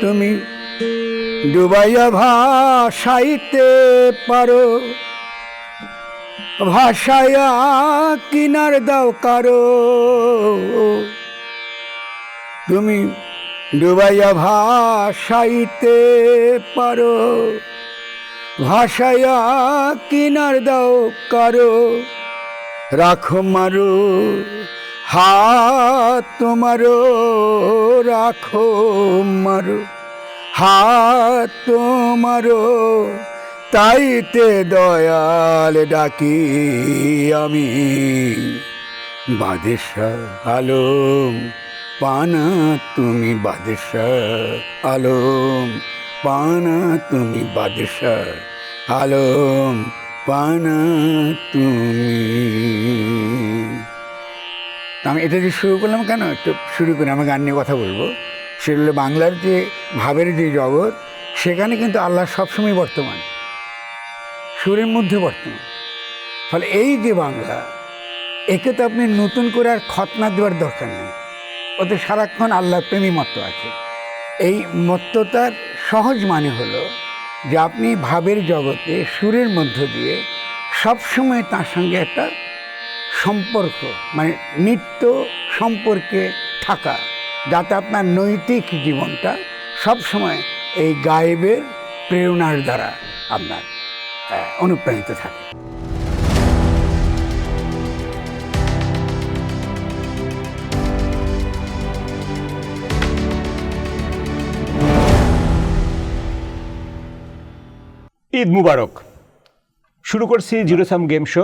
তুমি ডুবাইয়া ভাসাইতে পারো, ভাসাইয়া কিনার দাও কারো। তুমি ডুবাইয়া ভাসাইতে পারো, ভাসাইয়া কিনার দাও কারো। রাখো মারো হাত তোমারো, রাখো মারো হাত তোমারো। তাইতে দয়াল ডাকি আমি, বাদশাহ আলম পানা তুমি, বাদশাহ আলম পানা তুমি, বাদশাহ আলম পানা তুমি। আমি এটা দিয়ে শুরু করলাম কেন, একটু শুরু করে আমি গান নিয়ে কথা বলবো। সেগুলো বাংলার যে ভাবের যে জগৎ, সেখানে কিন্তু আল্লাহ সবসময় বর্তমান, সুরের মধ্যে বর্তমান। ফলে এই যে বাংলা, একে তো আপনি নতুন করে আর খতনা দেওয়ার দরকার নেই, ওতে সারাক্ষণ আল্লাহর প্রেমী মত্ত আছে। এই মত্ততার সহজ মানে হলো যে আপনি ভাবের জগতে সুরের মধ্য দিয়ে সবসময় তার সঙ্গে একটা সম্পর্ক, মানে নিত্য সম্পর্কে থাকা, যাতে আপনার নৈতিক জীবনটা সবসময় এই গায়েবের প্রেরণার দ্বারা আপনার অনুপ্রাণিত থাকে। ঈদ মুবারক। শুরু করছি জিরো সাম গেম শো,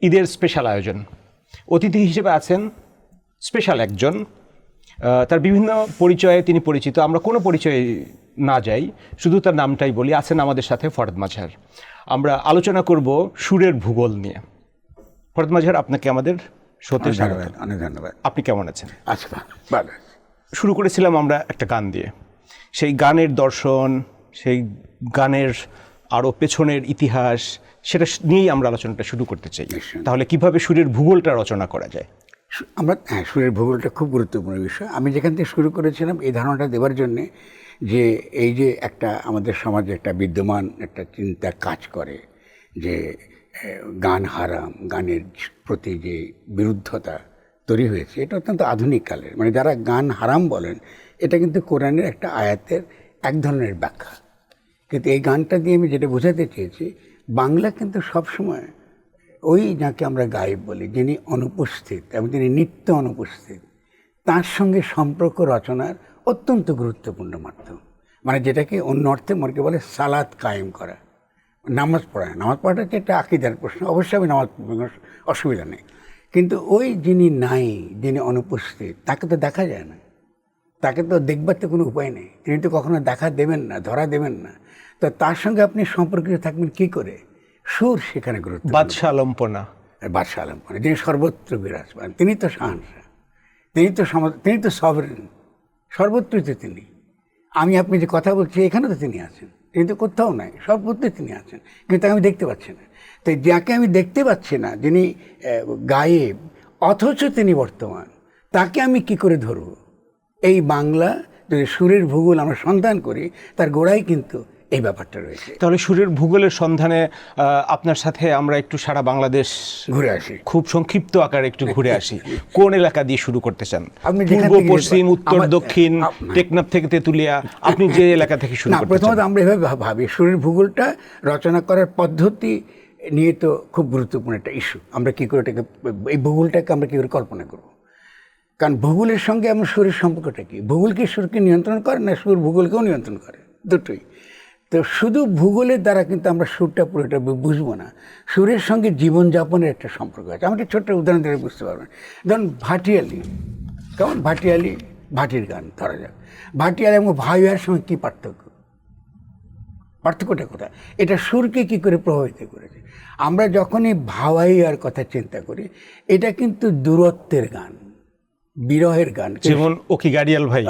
ঈদের স্পেশাল আয়োজন। অতিথি হিসেবে আছেন স্পেশাল একজন, তার বিভিন্ন পরিচয়ে তিনি পরিচিত। আমরা কোনো পরিচয়ে না যাই, শুধু তার নামটাই বলি। আছেন আমাদের সাথে ফরহাদ মাঝার। আমরা আলোচনা করব সুরের ভূগোল নিয়ে। ফরহাদ মাঝার, আপনাকে আমাদের শোতে স্বাগত। অনেক ধন্যবাদ। আপনি কেমন আছেন? আচ্ছা, ভালো। শুরু করেছিলাম আমরা একটা গান দিয়ে, সেই গানের দর্শন, সেই গানের আরও পেছনের ইতিহাস, সেটা নিয়েই আমরা আলোচনাটা শুরু করতে চাই। তাহলে কিভাবে সুরের ভূগোলটা রচনা করা যায়? আমরা সুরের ভূগোলটা খুব গুরুত্বপূর্ণ বিষয়। আমি যেখান থেকে শুরু করেছিলাম এই ধারণাটা দেওয়ার জন্যে যে এই যে একটা আমাদের সমাজে একটা বিদ্যমান একটা চিন্তা কাজ করে যে গান হারাম, গানের প্রতি যে বিরুদ্ধতা তৈরি হয়েছে, এটা অত্যন্ত আধুনিক কালের। মানে যারা গান হারাম বলেন, এটা কিন্তু কোরআনের একটা আয়াতের এক ধরনের ব্যাখ্যা। কিন্তু এই গানটা দিয়ে আমি যেটা বোঝাতে চেয়েছি, বাংলা কিন্তু সবসময় ওই যাকে আমরা গায়ক বলি, যিনি অনুপস্থিত এবং তিনি নিত্য অনুপস্থিত, তার সঙ্গে সম্পর্ক রচনার অত্যন্ত গুরুত্বপূর্ণ মাধ্যম। মানে যেটাকে অন্য অর্থে মোরকে বলে সালাত কায়েম করা, নামাজ পড়া। নামাজ পড়াটা হচ্ছে একটা আকিদার প্রশ্ন, অবশ্যই আমি নামাজ পড়ার অসুবিধা নেই, কিন্তু ওই যিনি নাই, যিনি অনুপস্থিত, তাকে তো দেখা যায় না, তাকে তো দেখবার তো কোনো উপায় নেই। তিনি তো কখনো দেখা দেবেন না, ধরা দেবেন না। তো তার সঙ্গে আপনি সম্পর্কিত থাকবেন কী করে? সুর সেখানে গুরুত্ব। বাদশাহ আলমপনা, বাদশাহ আলমপনা, যিনি সর্বত্র বিরাজমান, তিনি তো শাহনশাহ, তিনি তো সভরেন, সর্বত্রই তো তিনি। আমি আপনি যে কথা বলছি, এখানে তো তিনি আছেন, তিনি তো কোথাও নাই, সর্বত্রই তিনি আছেন, কিন্তু তাকে আমি দেখতে পাচ্ছি না। তো যাকে আমি দেখতে পাচ্ছি না, যিনি গায়েব অথচ তিনি বর্তমান, তাকে আমি কি করে ধরব? এই বাংলা যদি সুরের ভূগোল আমরা সন্ধান করি, তার গোড়ায় কিন্তু এই ব্যাপারটা রয়েছে। তাহলে সুরের ভূগোলের সন্ধানে আপনার সাথে আমরা একটু সারা বাংলাদেশ ঘুরে আসি, খুব সংক্ষিপ্ত আকারে একটু ঘুরে আসি। কোন এলাকা দিয়ে শুরু করতে চান? পূর্ব, পশ্চিম, উত্তর, দক্ষিণ, টেকনাফ থেকে তেঁতুলিয়া, আপনি যে এলাকা থেকে শুরু করতে চান? প্রথমত আমরা এভাবে ভাবি, সুরের ভূগোলটা রচনা করার পদ্ধতি নিয়ে তো খুব গুরুত্বপূর্ণ একটা ইস্যু। আমরা কী করে এটাকে, এই ভূগোলটাকে আমরা কী করে কল্পনা করব? কারণ ভূগোলের সঙ্গে আমার সুরের সম্পর্কটা কী? ভূগোলকে সুরকে নিয়ন্ত্রণ করে না সুর ভূগোলকেও নিয়ন্ত্রণ করে, দুটোই। তো শুধু ভূগোলের দ্বারা কিন্তু আমরা সুরটা পুরোটা বুঝবো না। সুরের সঙ্গে জীবনযাপনের একটা সম্পর্ক আছে। আমি একটা ছোট্ট উদাহরণ দিয়ে বুঝতে পারবেন। ধরুন ভাটিয়ালি, কেমন ভাটিয়ালি, ভাটির গান ধরা যাক। ভাটিয়ালি এবং ভাইয়ার সঙ্গে কী পার্থক্যটা কোথায়? এটা সুরকে কী করে প্রভাবিত করেছে? আমরা যখনই ভাওয়াইয়ার কথা চিন্তা করি, এটা কিন্তু দূরত্বের গান, বিরহের গান। যেমন ওকি গাড়িয়াল ভাই,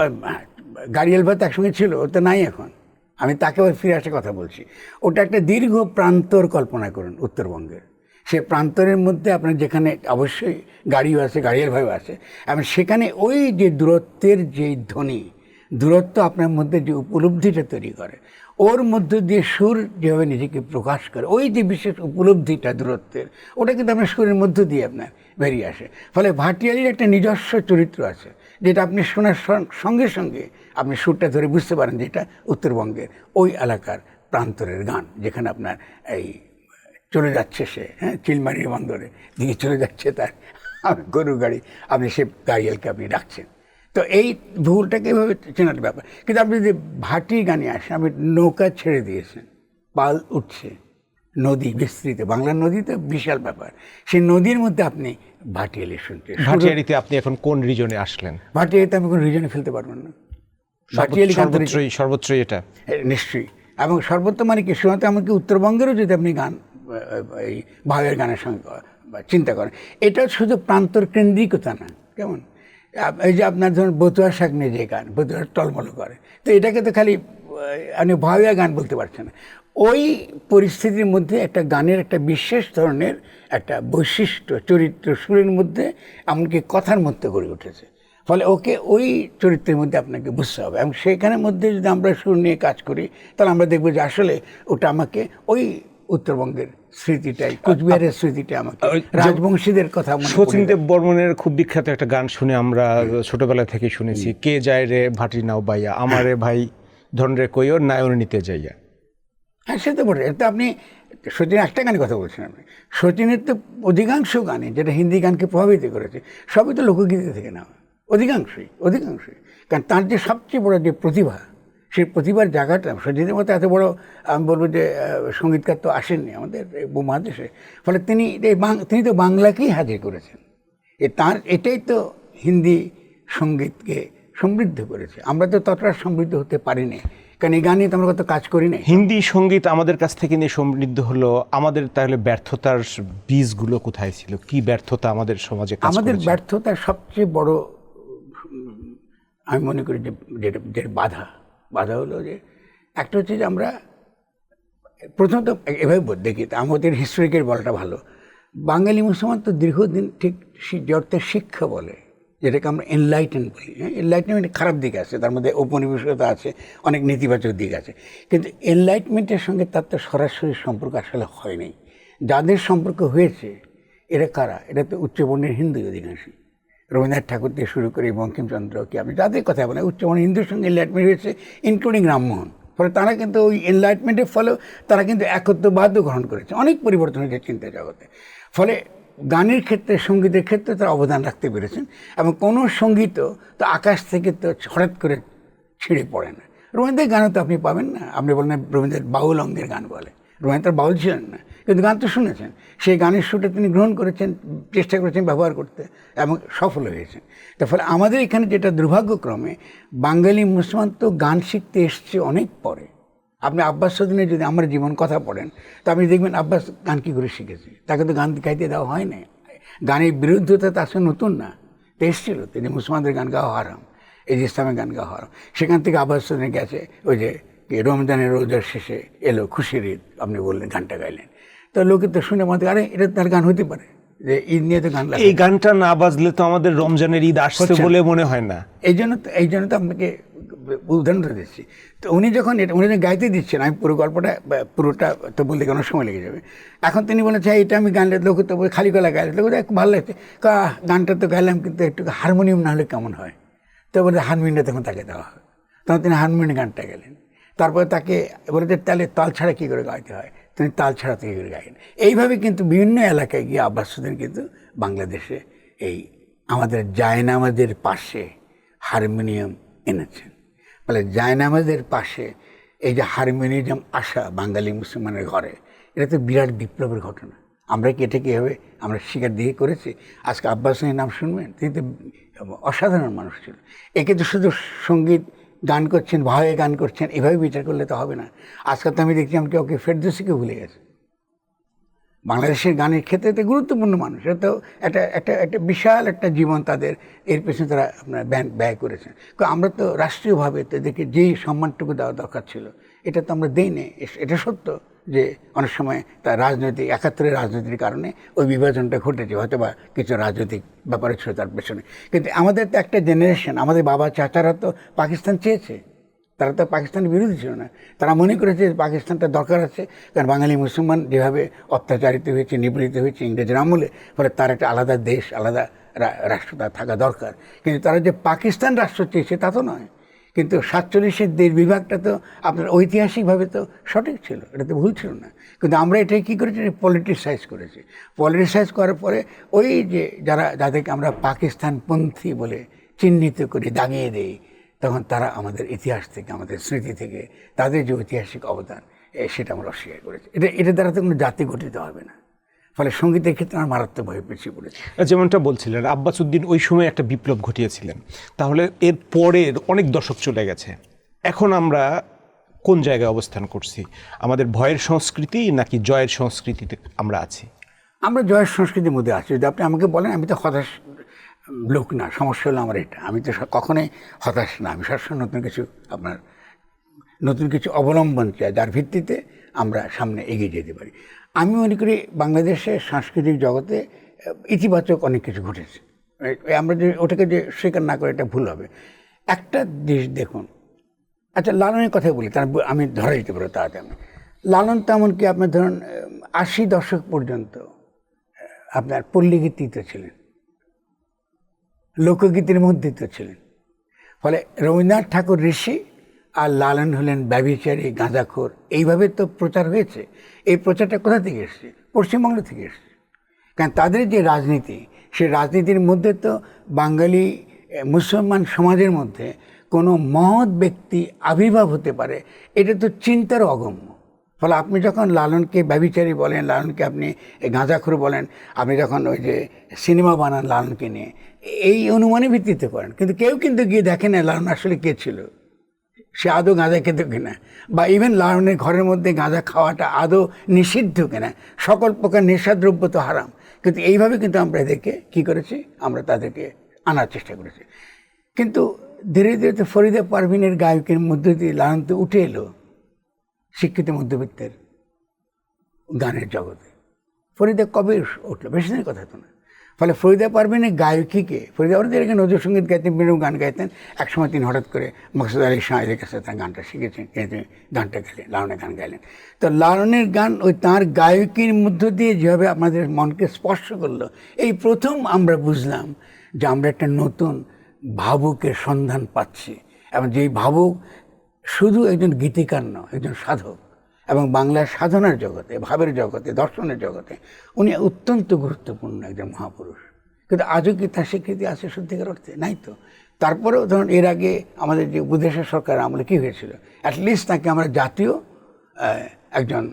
গাড়িয়াল ভাই তো একসঙ্গে ছিল, ও তো নাই এখন। আমি তাকে আবার ফিরে আসার কথা বলছি। ওটা একটা দীর্ঘ প্রান্তর কল্পনা করুন উত্তরবঙ্গের, সে প্রান্তরের মধ্যে আপনার যেখানে অবশ্যই গাড়িও আছে, গাড়িয়াল ভাইও আছে, এবং সেখানে ওই যে দূরত্বের যে ধ্বনি, দূরত্ব আপনার মধ্যে যে উপলব্ধিটা তৈরি করে, ওর মধ্য দিয়ে সুর যেভাবে নিজেকে প্রকাশ করে, ওই যে বিশেষ উপলব্ধিটা দূরত্বের, ওটা কিন্তু আপনার সুরের মধ্য দিয়ে আপনার বেরিয়ে আসে। ফলে ভাটিয়ালির একটা নিজস্ব চরিত্র আছে, যেটা আপনি শোনার সঙ্গে সঙ্গে আপনি সুরটা ধরে বুঝতে পারেন যে এটা উত্তরবঙ্গের ওই এলাকার প্রান্তরের গান, যেখানে আপনার এই চলে যাচ্ছে সে, হ্যাঁ, চিলমারির বন্দরে দিকে চলে যাচ্ছে তার গরুর গাড়ি, আপনি সে গাড়িয়ালকে আপনি ডাকছেন। তো এই ভুলটাকে এভাবে চেনার ব্যাপার। কিন্তু আপনি যদি ভাটি গানে আসেন, আপনি নৌকা ছেড়ে দিয়েছেন, পাল উঠছে, নদী বিস্তৃত, বাংলার নদী তো বিশাল ব্যাপার, সেই নদীর মধ্যে আপনি ভাটিয়ালি শুনছেন। ভাটিয়ালিতে আপনি এখন কোন রিজনে আসলেন? ভাটিয়ালিতে আমি কোনো রিজনে ফেলতে পারবেন না, ভাটিয়ালি সর্বোচ্চই এটা নিশ্চয়ই। এবং সর্বত্র মানে কি, শুধু আমাকে উত্তরবঙ্গেরও যদি আপনি গান এই ভাবের গানের সঙ্গে চিন্তা করেন, এটা শুধু প্রান্তর কেন্দ্রিকতা না। কেমন এই যে আপনার ধরুন বতুয়া শাক নিয়ে যে গান, বতুয়া টলমল করে, তো এটাকে তো খালি মানে ভাবিয়া গান বলতে পারছে না। ওই পরিস্থিতির মধ্যে একটা গানের একটা বিশেষ ধরনের একটা বৈশিষ্ট্য, চরিত্র সুরের মধ্যে, এমনকি কথার মধ্যে গড়ে উঠেছে। ফলে ওকে ওই চরিত্রের মধ্যে আপনাকে বুঝতে হবে, এবং সেখানের মধ্যে যদি আমরা সুর নিয়ে কাজ করি, তাহলে আমরা দেখবো যে আসলে ওটা আমাকে ওই উত্তরবঙ্গের স্মৃতিটাই, কোচবিহারের স্মৃতিটা আমাকে, রাজবংশীদের কথা। শচীন দেব বর্মনের খুব বিখ্যাত একটা গান শুনে আমরা ছোটবেলা থেকে শুনেছি, কে যায় রে ভাটি নাও বাইয়া, আমারে ভাই ধন রে কইও নায়ন নিতে যাইয়া। হ্যাঁ, সে তো বটে। তো আপনি শচীন একটা গানের কথা বলছেন, আপনি শচীনের তো অধিকাংশ গানে, যেটা হিন্দি গানকে প্রভাবিত করেছে, সবই তো লোকগীতি থেকে নেওয়া, অধিকাংশই। কারণ তার যে সবচেয়ে বড় যে প্রতিভা, সেই প্রতিভার জায়গাটা শচীনের মতো এত বড়, আমি বলবো যে সঙ্গীতকার তো আসেননি আমাদের উপমহাদেশে। ফলে তিনি তো বাংলাকেই হাজির করেছেন। তার এটাই তো হিন্দি সঙ্গীতকে সমৃদ্ধ করেছে। আমরা তো ততটা সমৃদ্ধ হতে পারিনি, কারণ এই গান নিয়ে তো আমরা কত কাজ করি না। হিন্দি সঙ্গীত আমাদের কাছ থেকে নিয়ে সমৃদ্ধ হলো, আমাদের তাহলে ব্যর্থতার বীজগুলো কোথায় ছিল? কি ব্যর্থতা আমাদের সমাজে? আমাদের ব্যর্থতার সবচেয়ে বড় আমি মনে করি যে বাধা হলো যে একটা হচ্ছে যে আমরা প্রথমত এভাবে দেখি, আমাদের হিস্টোরিকের বলাটা ভালো। বাঙালি মুসলমান তো দীর্ঘদিন ঠিক যে অর্থে শিক্ষা বলে, যেটাকে আমরা এনলাইটেন বলি, হ্যাঁ, এনলাইটমেন্ট খারাপ দিক আছে, তার মধ্যে ঔপনিবেশিকতা আছে, অনেক নেতিবাচক দিক আছে, কিন্তু এনলাইটমেন্টের সঙ্গে তার তো সরাসরি সম্পর্ক আসলে হয়নি। যাদের সম্পর্ক হয়েছে এরা কারা? এটা তো উচ্চবর্ণের হিন্দু অধিকাংশই, রবীন্দ্রনাথ ঠাকুর থেকে শুরু করে বঙ্কিমচন্দ্র, কি আপনি যাদের কথা বলেন, উচ্চবর্ণের হিন্দুর সঙ্গে এনলাইটমেন্ট হয়েছে, ইনক্লুডিং রামমোহন। ফলে তারা কিন্তু ওই এনলাইটমেন্টের ফলেও তারা কিন্তু একত্ববাদও গ্রহণ করেছে, অনেক পরিবর্তন হয়েছে চিন্তা জগতে। ফলে গানের ক্ষেত্রে, সঙ্গীতের ক্ষেত্রে তারা অবদান রাখতে পেরেছেন, এবং কোনো সঙ্গীতও তো আকাশ থেকে তো হঠাৎ করে ছিঁড়ে পড়ে না। রবীন্দ্রের গানও তো আপনি পাবেন না, আপনি বলেন রবীন্দ্রের বাউল অঙ্গের গান বলে, রবীন্দ্র বাউল ছিলেন না, কিন্তু গান তো শুনেছেন, সেই গানের সুরটা তিনি গ্রহণ করেছেন, চেষ্টা করেছেন ব্যবহার করতে, এবং সফল হয়েছেন। তার ফলে আমাদের এখানে যেটা দুর্ভাগ্যক্রমে, বাঙালি মুসলমান তো গান শিখতে এসছে অনেক পরে। আপনি আব্বাস চৌধুরীর যদি আমার জীবন কথা পড়েন, তো আপনি দেখবেন আব্বাস গান কী করে শিখেছে, তাকে তো গান গাইতে দেওয়া হয় না। গানের বিরুদ্ধতা তার সঙ্গে নতুন না, তো এসেছিল তিনি মুসলমানদের গান গাওয়া হারাম, এই যে ইসলামের গান গাওয়া হারাম, সেখান থেকে আব্বাস চৌধুরী গেছে ওই যে রমজানের রোজার শেষে এলো খুশির ঈদ, আপনি বললেন, গানটা গাইলেন, তো লোকে তো শুনে মনে আরে এটা তার গান হতে পারে, যে ঈদ নিয়ে তো গান। এই গানটা না বাজলে তো আমাদের রমজানের ঈদ আসছে বলে মনে হয় না। এই জন্য তো আপনাকে উদাহরণ দিচ্ছি। তো উনি যখন গাইতে দিচ্ছেন, আমি পুরো গল্পটা পুরোটা তো বলতে অনেক সময় লেগে যাবে। এখন তিনি বলেছে এটা আমি গান, লোক তো খালি গলা গাইলে, লোক খুব ভালো লাগছে, গানটা তো গাইলাম, কিন্তু একটু হারমোনিয়াম না হলে কেমন হয়, তো বলে হারমোনিয়ামটা তখন তাকে দেওয়া হয়, তখন তিনি হারমোনিয়াম গানটা গেলেন। তারপরে তাকে বলে যে তাহলে তাল ছাড়া কী করে গাইতে হয়, তিনি তাল ছাড়া থেকে করে গাইলেন। এইভাবে কিন্তু বিভিন্ন এলাকায় গিয়ে আব্বাস চৌধুরী কিন্তু বাংলাদেশে এই আমাদের জায়নামাজের পাশে হারমোনিয়াম এনেছেন। ফলে জায়নামাজের পাশে এই যে হারমোনিয়াম আসা বাঙালি মুসলমানের ঘরে, এটা তো বিরাট বিপ্লবের ঘটনা। আমরা কি এটাকে এভাবে আমরা শিকার দিয়ে করেছি? আজকে আব্বাস চৌধুরীর নাম শুনবেন, তিনি তো অসাধারণ মানুষ ছিল। একে তো শুধু সঙ্গীত গান করছেন, ভাবে গান করছেন, এভাবে বিচার করলে তো হবে না। আজকাল তো আমি দেখছি আমি ওকে ফেরদৌসিকে ভুলে গেছে। বাংলাদেশের গানের ক্ষেত্রে তো গুরুত্বপূর্ণ মানুষ, এটা তো একটা বিশাল একটা জীবন তাদের এর পেছনে তারা আপনার ব্যয় করেছেন। কারণ আমরা তো রাষ্ট্রীয়ভাবে তাদেরকে যেই সম্মানটুকু দেওয়া দরকার ছিল, এটা তো আমরা দেই না, এটা সত্য। যে অনেক সময় তার রাজনৈতিক 71-এর রাজনীতির কারণে ওই বিভাজনটা ঘটেছে, হয়তো বা কিছু রাজনৈতিক ব্যাপারে ছিল তার পেছনে। কিন্তু আমাদের তো একটা জেনারেশন, আমাদের বাবা চাচারা তো পাকিস্তান চেয়েছে, তারা তো পাকিস্তানের বিরোধী ছিল না। তারা মনে করেছে পাকিস্তানটা দরকার আছে, কারণ বাঙালি মুসলমান যেভাবে অত্যাচারিত হয়েছে, নিপীড়িত হয়েছে ইংরেজের আমলে, ফলে তার একটা আলাদা দেশ, আলাদা রাষ্ট্র তার থাকা দরকার। কিন্তু তারা যে পাকিস্তান রাষ্ট্র চেয়েছে তা তো নয়। কিন্তু 47-এর দেশ বিভাগটা তো আপনার ঐতিহাসিকভাবে তো সঠিক ছিল, এটা তো ভুল ছিল না। কিন্তু আমরা এটাই কী করেছি, পলিটিসাইজ করেছি। পলিটিসাইজ করার পরে ওই যে যাদেরকে আমরা পাকিস্তানপন্থী বলে চিহ্নিত করি, দাগিয়ে দেই, তখন তারা আমাদের ইতিহাস থেকে, আমাদের স্মৃতি থেকে তাদের যে ঐতিহাসিক অবদান সেটা আমরা অস্বীকার করেছি। এটা দ্বারা তো কোনো জাতি গঠিত হবে না। ফলে সঙ্গীতের ক্ষেত্রে আমরা মারাত্মকভাবে পিছিয়ে পড়েছি। যেমনটা বলছিলেন আব্বাস উদ্দিন ওই সময় একটা বিপ্লব ঘটিয়েছিলেন, তাহলে এর পরের অনেক দশক চলে গেছে, এখন আমরা কোন জায়গায় অবস্থান করছি? আমাদের ভয়ের সংস্কৃতি নাকি জয়ের সংস্কৃতিতে আমরা আছি? আমরা জয়ের সংস্কৃতির মধ্যে আছি। যদি আপনি আমাকে বলেন, আমি তো হতাশ লোক না, সমস্যা হলো আমার এটা, আমি তো কখনোই হতাশ না। আমি সবসময় নতুন কিছু অবলম্বন চাই, যার ভিত্তিতে আমরা সামনে এগিয়ে যেতে পারি। আমি মনে করি বাংলাদেশের সাংস্কৃতিক জগতে ইতিবাচক অনেক কিছু ঘটেছে। আমরা যে ওটাকে যে স্বীকার না করে এটা ভুল হবে। একটা দেশ দেখুন, আচ্ছা লালনের কথাই বলি, তার আমি ধরা দিতে পারবো তাড়াতাড়ি। লালন তেমন কি আপনার ধরুন 80 দশক পর্যন্ত আপনার পল্লীগীতিতে ছিলেন, লোকগীতির মধ্যে তো ছিলেন। ফলে রবীন্দ্রনাথ ঠাকুর ঋষি আর লালন হলেন ব্যভিচারী, গাঁজাখোর, এইভাবে তো প্রচার হয়েছে। এই প্রচারটা কোথা থেকে এসছে? পশ্চিমবঙ্গ থেকে এসছে। কারণ তাদের যে রাজনীতি, সেই রাজনীতির মধ্যে তো বাঙালি মুসলমান সমাজের মধ্যে কোনো মহৎ ব্যক্তি আবির্ভাব হতে পারে, এটা তো চিন্তার অগম্য। ফলে আপনি যখন লালনকে ব্যভিচারী বলেন, লালনকে আপনি গাঁজাখোর বলেন, আপনি যখন ওই যে সিনেমা বানান লালনকে নিয়ে, এই অনুমানের ভিত্তিতে করেন। কিন্তু কেউ কিন্তু গিয়ে দেখে না লালন আসলে কে ছিল, সে আদৌ গাঁজা খেত কিনা, বা ইভেন লালনের ঘরের মধ্যে গাঁজা খাওয়াটা আদৌ নিষিদ্ধ কিনা। সকল প্রকার নেশাদ্রব্য তো হারাম। কিন্তু এইভাবে কিন্তু আমরা এদেরকে কী করেছি, আমরা তাদেরকে আনার চেষ্টা করেছি। কিন্তু ধীরে ধীরে তো ফরিদা পারভিনের গায়কের মধ্যে দিয়ে লালন তো উঠে এলো শিক্ষিত মধ্যবিত্তের গানের জগতে। ফরিদা কবে উঠলো? বেশি দিনের কথা তো না। ফলে ফরিদা পারভিনের গায়কীকে, ফরিদা পারভিন এখানে নজরুলসঙ্গীত গাইতেন, বিভিন্ন গান গাইতেন। একসময় তিনি হঠাৎ করে মকসুদ আলী শাহের কাছে তার গানটা শিখেছেন, গানটা গাইলেন, লালনের গান গাইলেন। তো লালনের গান ওই তাঁর গায়কীর মধ্য দিয়ে যেভাবে আমাদের মনকে স্পর্শ করলো, এই প্রথম আমরা বুঝলাম যে আমরা একটা নতুন ভাবুকের সন্ধান পাচ্ছি। এবং যেই ভাবুক শুধু একজন গীতিকার নয়, একজন সাধক, এবং বাংলার সাধনার জগতে, ভাবের জগতে, দর্শনের জগতে উনি অত্যন্ত গুরুত্বপূর্ণ একজন মহাপুরুষ। কিন্তু আজও কি তার স্বীকৃতি আছে সত্যিকার অর্থে? নাই তো। তারপরেও ধরুন এর আগে আমাদের যে উপদেশের সরকার আমলে কী হয়েছিল, অ্যাটলিস্ট তাকে আমরা জাতীয় একজন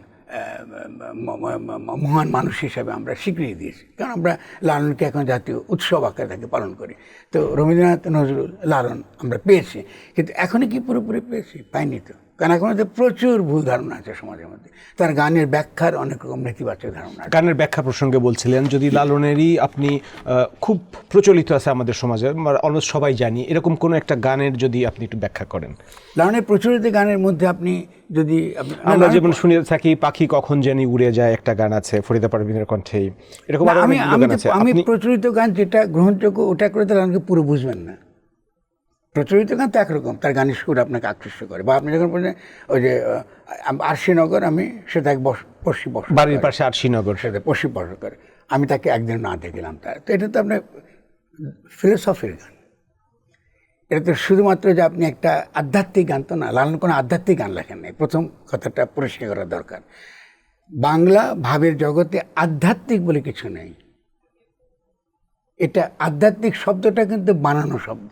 মহান মানুষ হিসাবে আমরা স্বীকৃতি দিয়েছি, কারণ আমরা লালনকে এখন জাতীয় উৎসব আকারে তাকে পালন করি। তো রবীন্দ্রনাথ, নজরুল, লালন আমরা পেয়েছি, কিন্তু এখনই কি পুরোপুরি পেয়েছি? পাইনি তো। কারণ এখন প্রচুর ভুল ধারণা আছে সমাজের মধ্যে। তার গানের ব্যাখ্যার অনেক রকম নেতিবাচক ধারণা। গানের ব্যাখ্যা প্রসঙ্গে বলছিলেন, যদি লালনেরই আপনি খুব প্রচলিত আছে আমাদের সমাজে, অলমোস্ট সবাই জানি, এরকম কোনো একটা গানের যদি আপনি একটু ব্যাখ্যা করেন। লালনের প্রচলিত গানের মধ্যে আপনি যদি আমরা যেমন শুনে থাকি, পাখি কখন জানি উড়ে যায়, একটা গান আছে ফরিদা পারভিনের কণ্ঠে, এরকম আমি প্রচলিত গান যেটা গ্রহণযোগ্য ওটা করে তো লালনকে পুরো বুঝবেন না। প্রচলিত গান তো একরকম, তার গানের সুর আপনাকে আকৃষ্ট করে। বা আপনি যখন বলছেন ওই যে আরশিনগর, আমি সেটা বাড়ির পাশে আরশিনগর, সেটা পশ্চিম বর্ষ করে, আমি তাকে একদিন না দেখলাম তার। তো এটা তো আপনার ফিলোসফির গান, এটা তো শুধুমাত্র যে আপনি একটা আধ্যাত্মিক গান তো না। লালন কোনো আধ্যাত্মিক গান লেখেন নাই, প্রথম কথাটা পরিষ্কার করা দরকার। বাংলা ভাবের জগতে আধ্যাত্মিক বলে কিছু নেই। এটা আধ্যাত্মিক শব্দটা কিন্তু বানানো শব্দ,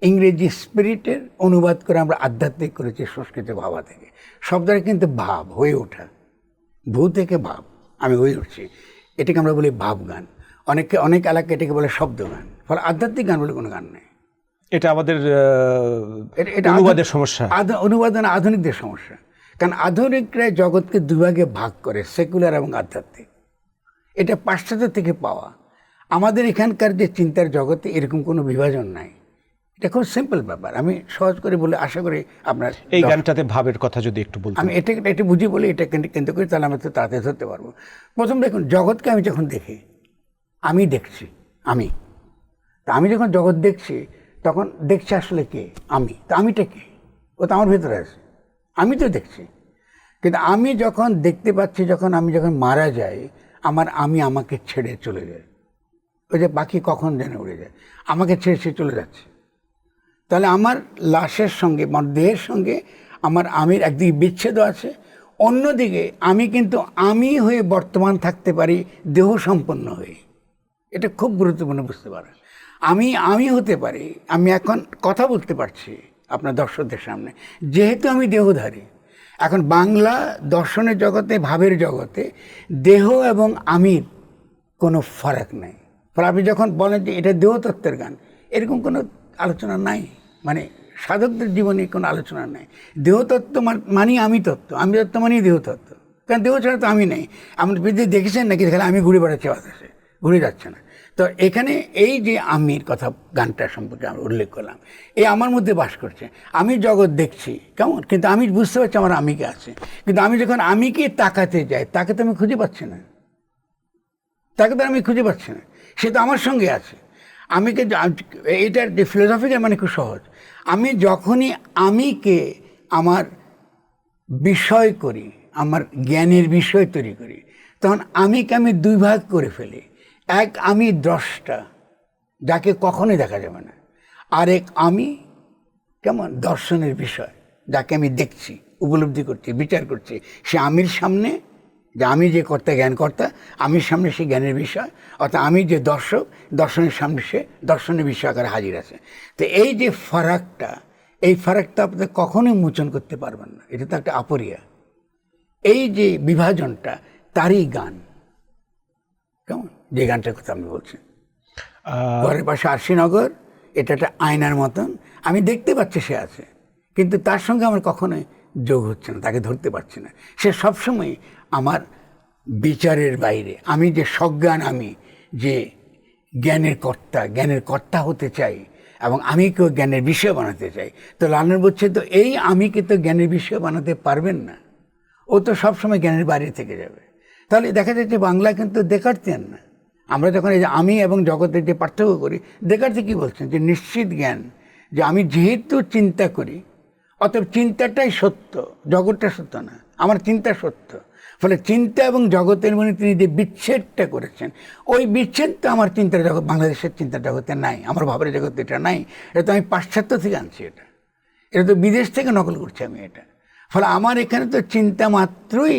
ইংরেজি স্পিরিটের অনুবাদ করে আমরা আধ্যাত্মিক করেছি সংস্কৃত ভাবা থেকে। শব্দটা কিন্তু ভাব, হয়ে ওঠা, ভূ থেকে ভাব, আমি হয়ে উঠছি, এটাকে আমরা বলি ভাব গান। অনেক এলাকায় এটাকে বলে শব্দ গান। ফলে আধ্যাত্মিক গান বলে কোনো গান নেই। এটা আমাদের অনুবাদের সমস্যা, অনুবাদ আধুনিকদের সমস্যা। কারণ আধুনিকরা জগৎকে দুভাগে ভাগ করে, সেকুলার এবং আধ্যাত্মিক। এটা পাশ্চাত্য থেকে পাওয়া। আমাদের এখানকার যে চিন্তার জগতে এরকম কোনো বিভাজন নাই। এটা খুব সিম্পল ব্যাপার, আমি সহজ করে বলে আশা করি আপনার এই গানটাতে ভাবের কথা যদি একটু বলতেন। আমি এটা বুঝি বলি, এটা কেন্দ্র করি, তাহলে আমি তো তাড়াতাড়ি ধরতে পারবো। প্রথম দেখুন, জগৎকে আমি যখন দেখি, আমি দেখছি, তা আমি যখন জগৎ দেখছি তখন দেখছি আসলে কে? আমি। তা আমিটা কে? ও তো আমার ভেতরে আছে, আমি তো দেখছি। কিন্তু আমি যখন দেখতে পাচ্ছি, আমি যখন মারা যাই, আমি আমাকে ছেড়ে চলে যায়। ওই যে পাখি কখন যেন উড়ে যায়, আমাকে ছেড়ে সে চলে যাচ্ছে। তাহলে আমার লাশের সঙ্গে, আমার দেহের সঙ্গে আমার আমির একদিকে বিচ্ছেদ আছে, অন্যদিকে আমি কিন্তু আমি হয়ে বর্তমান থাকতে পারি, দেহ সম্পন্ন হয়ে। এটা খুব গুরুত্বপূর্ণ বুঝতে পারা। আমি হতে পারি, আমি এখন কথা বলতে পারছি আপনার দর্শকদের সামনে, যেহেতু আমি দেহধারী। এখন বাংলা দর্শনের জগতে, ভাবের জগতে দেহ এবং আমির কোনো ফারাক নাই। ফলে আপনি যখন বলেন যে এটা দেহতত্ত্বের গান, এরকম কোনো আলোচনা নাই, মানে সাধকদের জীবনে কোনো আলোচনা নাই। দেহতত্ত্ব মানি আমি তত্ত্ব, আমি তত্ত্ব মানি দেহতত্ত্ব, কারণ দেহ ছাড়া তো আমি নেই। আপনি যদি দেখেছেন নাকি, দেখলে আমি ঘুরে বেড়াচ্ছি বাতাসে, ঘুরে যাচ্ছে না। তো এখানে এই যে আমির কথা, গানটা সম্পর্কে আমি উল্লেখ করলাম, এই আমার মধ্যে বাস করছে। আমি জগৎ দেখছি কেমন, কিন্তু আমি বুঝতে পারছি আমার আমিকে আছে। কিন্তু আমি যখন আমিকে তাকাতে যাই, তাকে তো আমি খুঁজে পাচ্ছি না, আমি খুঁজে পাচ্ছি না, সে তো আমার সঙ্গে আছে। আমিকে, এটার যে ফিলোসফিক্যাল মানে খুব সহজ। আমি যখনই আমিকে আমার বিষয় করি, আমার জ্ঞানের বিষয় তৈরি করি, তখন আমিকে আমি দুই ভাগ করে ফেলি। এক আমি দ্রষ্টা, যাকে কখনোই দেখা যাবে না। আরেক আমি কেমন দর্শনের বিষয়, যাকে আমি দেখছি, উপলব্ধি করছি, বিচার করছি। সে আমির সামনে, যে আমি যে কর্তা, জ্ঞানকর্তা, আমির সামনে সে জ্ঞানের বিষয়, অর্থাৎ আমি যে দর্শক, দর্শনের সামনে সে দর্শনের বিষয় আকারে হাজির আছে। তো এই যে ফারাকটা, এই ফারাকটা আপনি কখনোই মোচন করতে পারবেন না, এটা তো একটা আপরিয়া। এই যে বিভাজনটা, তারই গান, কেমন, যে গানটার কথা আমি বলছি। ঘরের পাশে আরশিনগর, এটা একটা আয়নার মতন, আমি দেখতে পাচ্ছি সে আছে, কিন্তু তার সঙ্গে আমার কখনোই যোগ হচ্ছে না, তাকে ধরতে পারছি না। সে সবসময় আমার বিচারের বাইরে। আমি যে সজ্ঞান, আমি যে জ্ঞানের কর্তা হতে চাই, এবং আমি কেউ জ্ঞানের বিষয় বানাতে চাই। তো লালন বলছে, তো এই আমিকে তো জ্ঞানের বিষয় বানাতে পারবেন না, ও তো সবসময় জ্ঞানের বাইরে থেকে যাবে। তাহলে দেখা যাচ্ছে বাংলা কিন্তু দেকার্তিয়ান না। আমরা যখন এই যে আমি এবং জগতের যে পার্থক্য করি, দেকার্তে কী বলছেন, যে নিশ্চিত জ্ঞান, যে আমি যেহেতু চিন্তা করি, অতএব চিন্তাটাই সত্য, জগৎটা সত্য না, আমার চিন্তা সত্য। ফলে চিন্তা এবং জগতের মধ্যে তিনি যে বিচ্ছেদটা করেছেন, ওই বিচ্ছেদটা আমার চিন্তার জগৎ, বাংলাদেশের চিন্তার জগতে নাই, আমার ভাবের জগতে এটা নাই। এটা তো আমি পাশ্চাত্য থেকে আনছি, এটা তো বিদেশ থেকে নকল করছি আমি এটা। ফলে আমার এখানে তো চিন্তা মাত্রই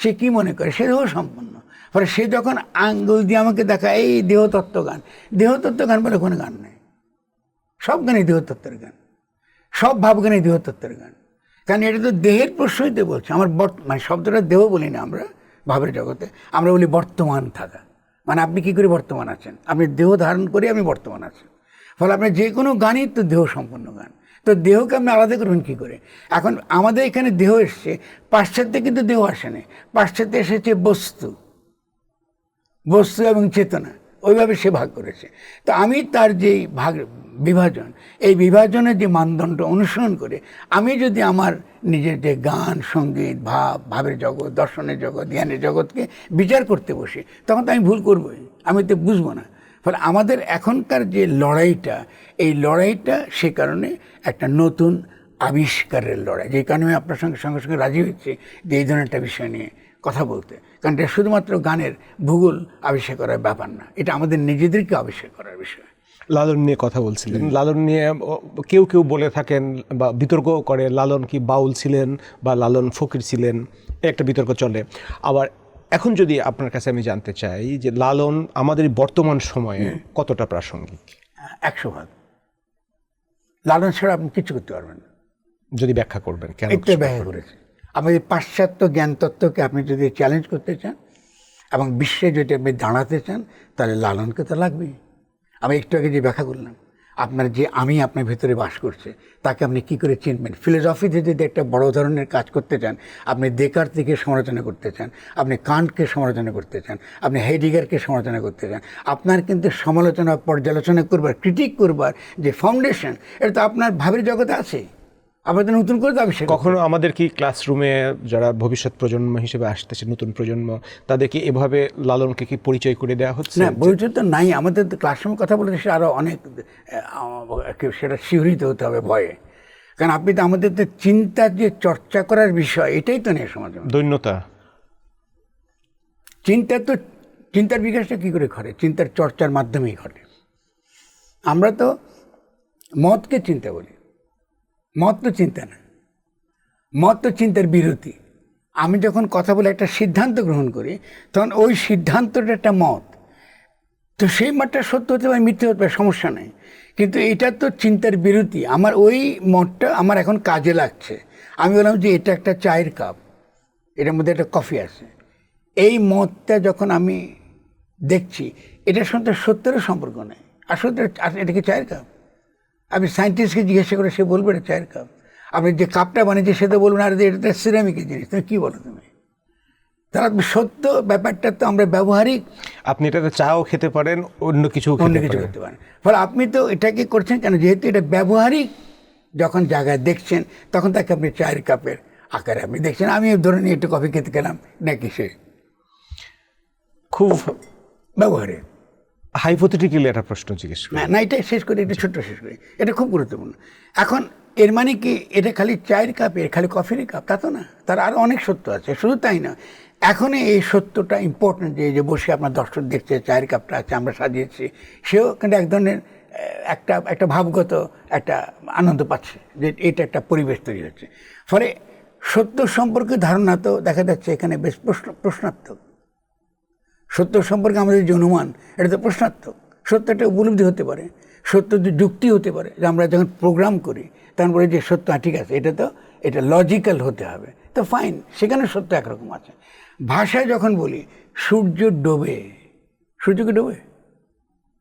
সে কি মনে করে, সে দেহ সম্পন্ন। ফলে সে যখন আঙ্গুল দিয়ে আমাকে দেখায় এই দেহতত্ত্ব গান, দেহতত্ত্ব গান বলে কোনো গান নেই, সব গানই দেহতত্ত্বের গান, সব ভাবগানই দেহতত্ত্বের গান। কারণ এটা তো দেহের প্রশ্রয়তে বলছে। আমার মানে শব্দটা দেহ বলি না আমরা ভাবের জগতে, আমরা বলি বর্তমান থাকা। মানে আপনি কী করে বর্তমান আছেন, আপনি দেহ ধারণ করে আপনি বর্তমান আছেন। ফলে আপনার যে কোনো গানই তো দেহ সম্পন্ন গান। তো দেহকে আপনি আলাদা করবেন কী করে? এখন আমাদের এখানে দেহ এসছে, পাশ্চাত্যে কিন্তু দেহ আসেনি, পাশ্চাত্যে এসেছে বস্তু এবং চেতনা, ওইভাবে সে ভাগ করেছে। তো আমি তার যেই বিভাজন, এই বিভাজনের যে মানদণ্ড অনুসরণ করে আমি যদি আমার নিজের যে গান, সঙ্গীত, ভাবের জগৎ, দর্শনের জগৎ, জ্ঞানের জগৎকে বিচার করতে বসি, তখন তো আমি ভুল করবই, আমি তো বুঝবো না। ফলে আমাদের এখনকার যে লড়াইটা, এই লড়াইটা সে কারণে একটা নতুন আবিষ্কারের লড়াই, যে কারণে আমি আপনার সঙ্গে সঙ্গে রাজি হচ্ছি যে এই ধরনের একটা বিষয় নিয়ে কথা বলতে। কারণ এটা শুধুমাত্র গানের ভূগোল আবিষ্কার করার ব্যাপার না, এটা আমাদের নিজেদেরকে আবিষ্কার করার বিষয়। লালন নিয়ে কথা বলছিলেন, লালন নিয়ে কেউ কেউ বলে থাকেন বা বিতর্ক করে, লালন কি বাউল ছিলেন বা লালন ফকির ছিলেন, একটা বিতর্ক চলে। আবার এখন যদি আপনার কাছে আমি জানতে চাই যে লালন আমাদের বর্তমান সময়ে কতটা প্রাসঙ্গিক? 100%। লালন ছাড়া আপনি কিছু করতে পারবেন না। যদি ব্যাখ্যা করবেন কেন? একটা ব্যাখ্যা করেছে, আমাদের পাশ্চাত্য জ্ঞানতত্ত্বকে আপনি যদি চ্যালেঞ্জ করতে চান এবং বিশ্বে যদি আপনি দাঁড়াতে চান, তাহলে লালনকে তো লাগবেই। আমি একটু আগে যে ব্যাখ্যা করলাম, আপনার যে আমি আপনার ভেতরে বাস করছে তাকে আপনি কী করে চিনবেন? ফিলোসফিতে যদি একটা বড় ধরনের কাজ করতে চান, আপনি দেকার্তকে সমালোচনা করতে চান, আপনি কান্টকে সমালোচনা করতে চান, আপনি হেইডিগারকে সমালোচনা করতে চান, আপনার কিন্তু সমালোচনা পর্যালোচনা করবার, ক্রিটিক করবার যে ফাউন্ডেশন, এটা তো আপনার ভাবের জগতে আছে। আপনাদের নতুন করে তো আবিষ্কার কখনো আমাদের কি ক্লাসরুমে যারা ভবিষ্যৎ প্রজন্ম হিসেবে আসতেছে, নতুন প্রজন্ম, তাদেরকে এভাবে লালনকে কি পরিচয় করে দেওয়া হচ্ছে? না, পরিচয় তো নাই। আমাদের ক্লাসরুমের কথা বলতে সে আরও অনেক সেটা শিহরিত হতে হবে ভয়ে। কারণ আপনি তো আমাদের তো চিন্তার যে চর্চা করার বিষয়, এটাই তো নেই সমাজে। দৈন্যতা, চিন্তার বিকাশটা কী করে ঘটে? চিন্তার চর্চার মাধ্যমেই ঘটে। আমরা তো মতকে চিন্তা বলি, মত তো চিন্তা না, মত তো চিন্তার বিরতি। আমি যখন কথা বলে একটা সিদ্ধান্ত গ্রহণ করি, তখন ওই সিদ্ধান্তটা একটা মত, তো সেই মতটা সত্য হতে পারে, মিথ্যে হতে পারে, সমস্যা নেই। কিন্তু এটা তো চিন্তার বিরতি। আমার ওই মতটা আমার এখন কাজে লাগছে। আমি বললাম যে এটা একটা চায়ের কাপ, এটার মধ্যে একটা কফি আছে। এই মতটা যখন আমি দেখছি, এটার সঙ্গে সত্যেরও সম্পর্ক নেই। আসলে এটা কি চায়ের কাপ? আপনি সায়েন্টিস্টকে জিজ্ঞাসা করে, সে বলবে এটা চায়ের কাপ। আপনি যে কাপটা বানিয়েছে সে তো বলবেন আর এটা সিরামিকের জিনিস। তুমি কী বলো তুমি? তারা সত্য ব্যাপারটা তো আমরা ব্যবহারিক। আপনি এটাতে চাও খেতে পারেন, অন্য কিছু করতে পারেন। ফলে আপনি তো এটাকে করছেন কেন? যেহেতু এটা ব্যবহারিক যখন জায়গায় দেখছেন, তখন তাকে আপনি চায়ের কাপের আকারে আপনি দেখছেন। আমি ধরে নিয়ে একটু কফি খেতে গেলাম, নাকি সে খুব ব্যবহারিক। হাইপোথেটিক্যালি একটা প্রশ্ন জিজ্ঞেস করি। না, এটা শেষ করি, এটা ছোট্ট শেষ করি। এটা খুব গুরুত্বপূর্ণ। এখন এর মানে কি এটা খালি চায়ের কাপ, এর খালি কফির কাপ, তা তো না। তার আরও অনেক সত্য আছে। শুধু তাই না, এখন এই সত্যটা ইম্পর্টেন্ট যে বসে আপনার দর্শক দেখছে, চায়ের কাপটা আছে, আমরা সাজিয়েছি, সেও কিন্তু এক ধরনের একটা ভাবগত একটা আনন্দ পাচ্ছে যে এটা একটা পরিবেশ তৈরি হচ্ছে। ফলে সত্য সম্পর্কে ধারণা তো দেখা যাচ্ছে এখানে বেশ প্রশ্নাত্মক। সত্য সম্পর্কে আমাদের যে অনুমান, এটা তো প্রশ্নাত্মক। সত্য একটা উপলব্ধি হতে পারে, সত্য যে যুক্তি হতে পারে, যে আমরা যখন প্রোগ্রাম করি তখন বলি যে সত্য, ঠিক আছে, এটা লজিক্যাল হতে হবে, তো ফাইন, সেখানে সত্য একরকম আছে। ভাষায় যখন বলি সূর্য ডোবে, সূর্যকে ডোবে?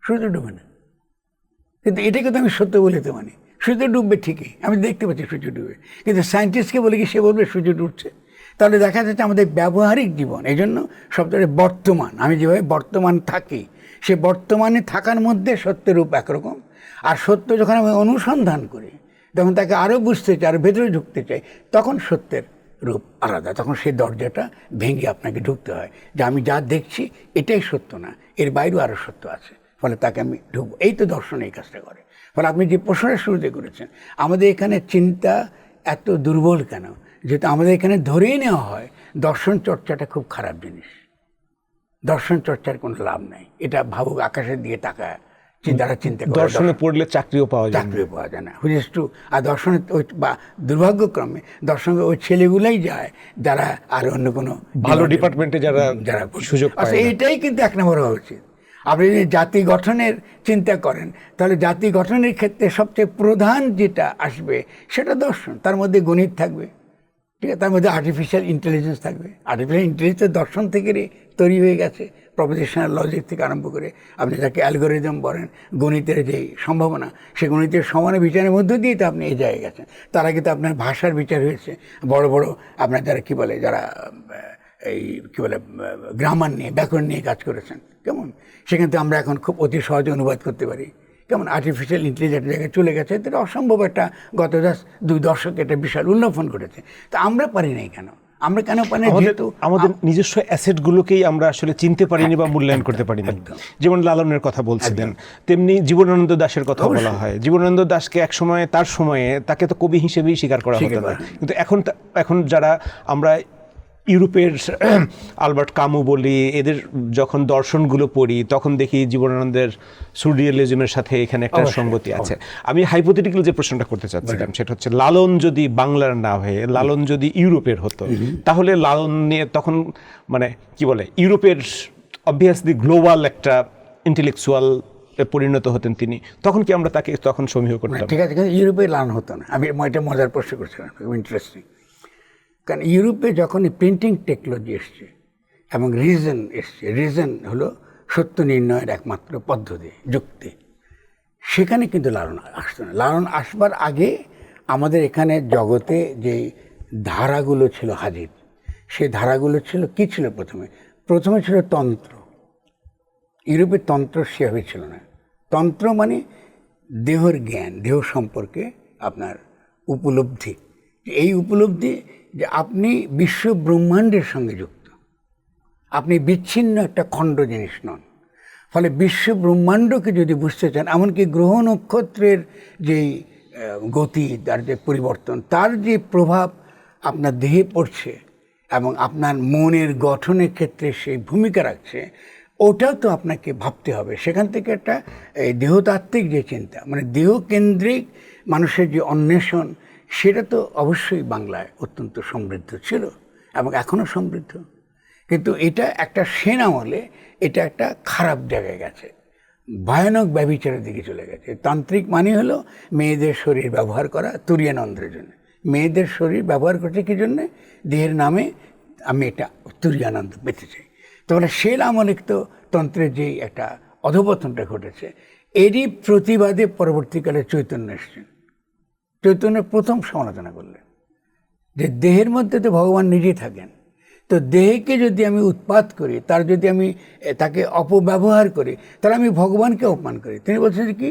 সূর্য ডোবে না, কিন্তু এটাকে তো আমি সত্য বলে তো মানি। সূর্য ডুববে ঠিকই, আমি দেখতে পাচ্ছি সূর্য ডুবে, কিন্তু সায়েন্টিস্টকে বলে কি সে বলবে সূর্য ডুবছে? তাহলে দেখা যাচ্ছে আমাদের ব্যবহারিক জীবন, এই জন্য সবথেকে বর্তমান, আমি যেভাবে বর্তমান থাকি, সে বর্তমানে থাকার মধ্যে সত্যের রূপ একরকম। আর সত্য যখন আমি অনুসন্ধান করি, তখন তাকে আরও বুঝতে চাই, আরও ভেতরে ঢুকতে চাই, তখন সত্যের রূপ আলাদা। তখন সেই দরজাটা ভেঙে আপনাকে ঢুকতে হয় যে আমি যা দেখছি এটাই সত্য না, এর বাইরেও আরও সত্য আছে। ফলে তাকে আমি ঢুকবো। এই তো দর্শন এই কাজটা করে। ফলে আপনি যে প্রশ্নের শুরুতে করেছেন, আমাদের এখানে চিন্তা এত দুর্বল কেন? যেহেতু আমাদের এখানে ধরেই নেওয়া হয় দর্শন চর্চাটা খুব খারাপ জিনিস, দর্শন চর্চার কোনো লাভ নাই, এটা ভাবুক আকাশের দিকে তাকায় যারা চিন্তা করে। দর্শনে পড়লে চাকরিও পাওয়া যায় না, হুইচ ইজ ট্রু। আর দর্শনে ওই বা দুর্ভাগ্যক্রমে দর্শনে ওই ছেলেগুলাই যায় যারা আর অন্য কোনো ভালো ডিপার্টমেন্টে যারা সুযোগ পায়। এইটাই কিন্তু এক নম্বর হওয়া উচিত। আপনি যদি জাতি গঠনের চিন্তা করেন, তাহলে জাতি গঠনের ক্ষেত্রে সবচেয়ে প্রধান যেটা আসবে সেটা দর্শন। তার মধ্যে গণিত থাকবে, ঠিক আছে, তার মধ্যে আর্টিফিশিয়াল ইন্টেলিজেন্স থাকবে। আর্টিফিশিয়াল ইন্টেলিজেন্স দর্শন থেকে তৈরি হয়ে গেছে, প্রপোজিশনাল লজিক থেকে আরম্ভ করে আপনি যাকে অ্যালগোরিদম বলেন, গণিতের যে সম্ভাবনা, সে গণিতের সমান বিচারের মধ্য দিয়ে তো আপনি এই জায়গায় গেছেন। তার আগে তো আপনার ভাষার বিচার হয়েছে, বড় বড় আপনার যারা কী বলে, যারা এই কী বলে গ্রামার নিয়ে, ব্যাকরণ নিয়ে কাজ করেছেন, কেমন সেখান থেকে আমরা এখন খুব অতি সহজে অনুবাদ করতে পারি। কেমন আর্টিফিশিয়াল ইন্টেলিজেন্স জায়গায় চলে গেছে, এটা অসম্ভব একটা গত 2 দশকে একটা বিশাল উল্লঙ্ঘন ঘটেছে। তা আমরা পারি নাই কেন? আমরা কেন পারি না? যেহেতু আমাদের নিজস্ব অ্যাসেটগুলোকেই আমরা আসলে চিনতে পারিনি বা মূল্যায়ন করতে পারিনি। যেমন লালনের কথা বলছিলেন, তেমনি জীবনানন্দ দাশের কথা বলা হয়। জীবনানন্দ দাশকে এক সময় তার সময়ে তাকে তো কবি হিসেবেই স্বীকার করা হতো না, কিন্তু এখন যারা আমরা ইউরোপের আলবার্ট কামু বলি, এদের যখন দর্শনগুলো পড়ি তখন দেখি জীবনানন্দের সুরিয়ালিজমের সাথে এখানে একটা সঙ্গতি আছে। আমি হাইপোথেটিক্যাল যে প্রশ্নটা করতে চাচ্ছিলাম সেটা হচ্ছে, লালন যদি বাংলার না হয়ে লালন যদি ইউরোপের হতো, তাহলে লালন নিয়ে তখন মানে কি বলে, ইউরোপের অবভিয়াসলি গ্লোবাল একটা ইন্টেলেকচুয়াল পরিণত হতেন তিনি, তখন কি আমরা তাকে তখন সমীহ করতাম? ঠিক আছে, কিন্তু ইউরোপে লালন হতো না। আমি এটা মজার প্রশ্ন করছিলাম, ইন্টারেস্টিং। কারণ ইউরোপে যখন প্রিন্টিং টেকনোলজি এসছে এবং রিজন এসছে, রিজন হলো সত্য নির্ণয়ের একমাত্র পদ্ধতি, যুক্তি। সেখানে কিন্তু লালন আসতো না। লালন আসবার আগে আমাদের এখানে জগতে যে ধারাগুলো ছিল হাজির, সেই ধারাগুলো ছিল কি ছিল? প্রথমে ছিল তন্ত্র। ইউরোপের তন্ত্র সেভাবে ছিল না। তন্ত্র মানে দেহর জ্ঞান, দেহ সম্পর্কে আপনার উপলব্ধি। এই উপলব্ধি যে আপনি বিশ্ব ব্রহ্মাণ্ডের সঙ্গে যুক্ত, আপনি বিচ্ছিন্ন একটা খণ্ড জিনিস নন। ফলে বিশ্ব ব্রহ্মাণ্ডকে যদি বুঝতে চান, এমনকি গ্রহ নক্ষত্রের যেই গতি, তার যে পরিবর্তন, তার যে প্রভাব আপনার দেহে পড়ছে এবং আপনার মনের গঠনের ক্ষেত্রে সেই ভূমিকা রাখছে, ওটাও তো আপনাকে ভাবতে হবে। সেখান থেকে একটা দেহতাত্ত্বিক যে চিন্তা, মানে দেহকেন্দ্রিক মানুষের যে অন্বেষণ, সেটা তো অবশ্যই বাংলায় অত্যন্ত সমৃদ্ধ ছিল এবং এখনও সমৃদ্ধ। কিন্তু এটা একটা সেন আমলে এটা একটা খারাপ জায়গায় গেছে, ভয়ানক ব্যভিচারের দিকে চলে গেছে। তান্ত্রিক মানে হলো মেয়েদের শরীর ব্যবহার করা তুরীয়ানন্দের জন্য। মেয়েদের শরীর ব্যবহার করছে কী জন্যে? দেহের নামে আমি এটা তুরীয়ানন্দ পেতে চাই। তাহলে সেন আমলে তো তন্ত্রের যেই একটা অধঃপতনটা ঘটেছে, এরই প্রতিবাদে পরবর্তীকালে চৈতন্য এসছেন। চৈতন্য প্রথম সমালোচনা করলেন যে দেহের মধ্যে তো ভগবান নিজেই থাকেন, তো দেহকে যদি আমি উৎপাত করি, তার যদি আমি তাকে অপব্যবহার করি, তাহলে আমি ভগবানকে অপমান করি। তিনি বলছেন যে কি,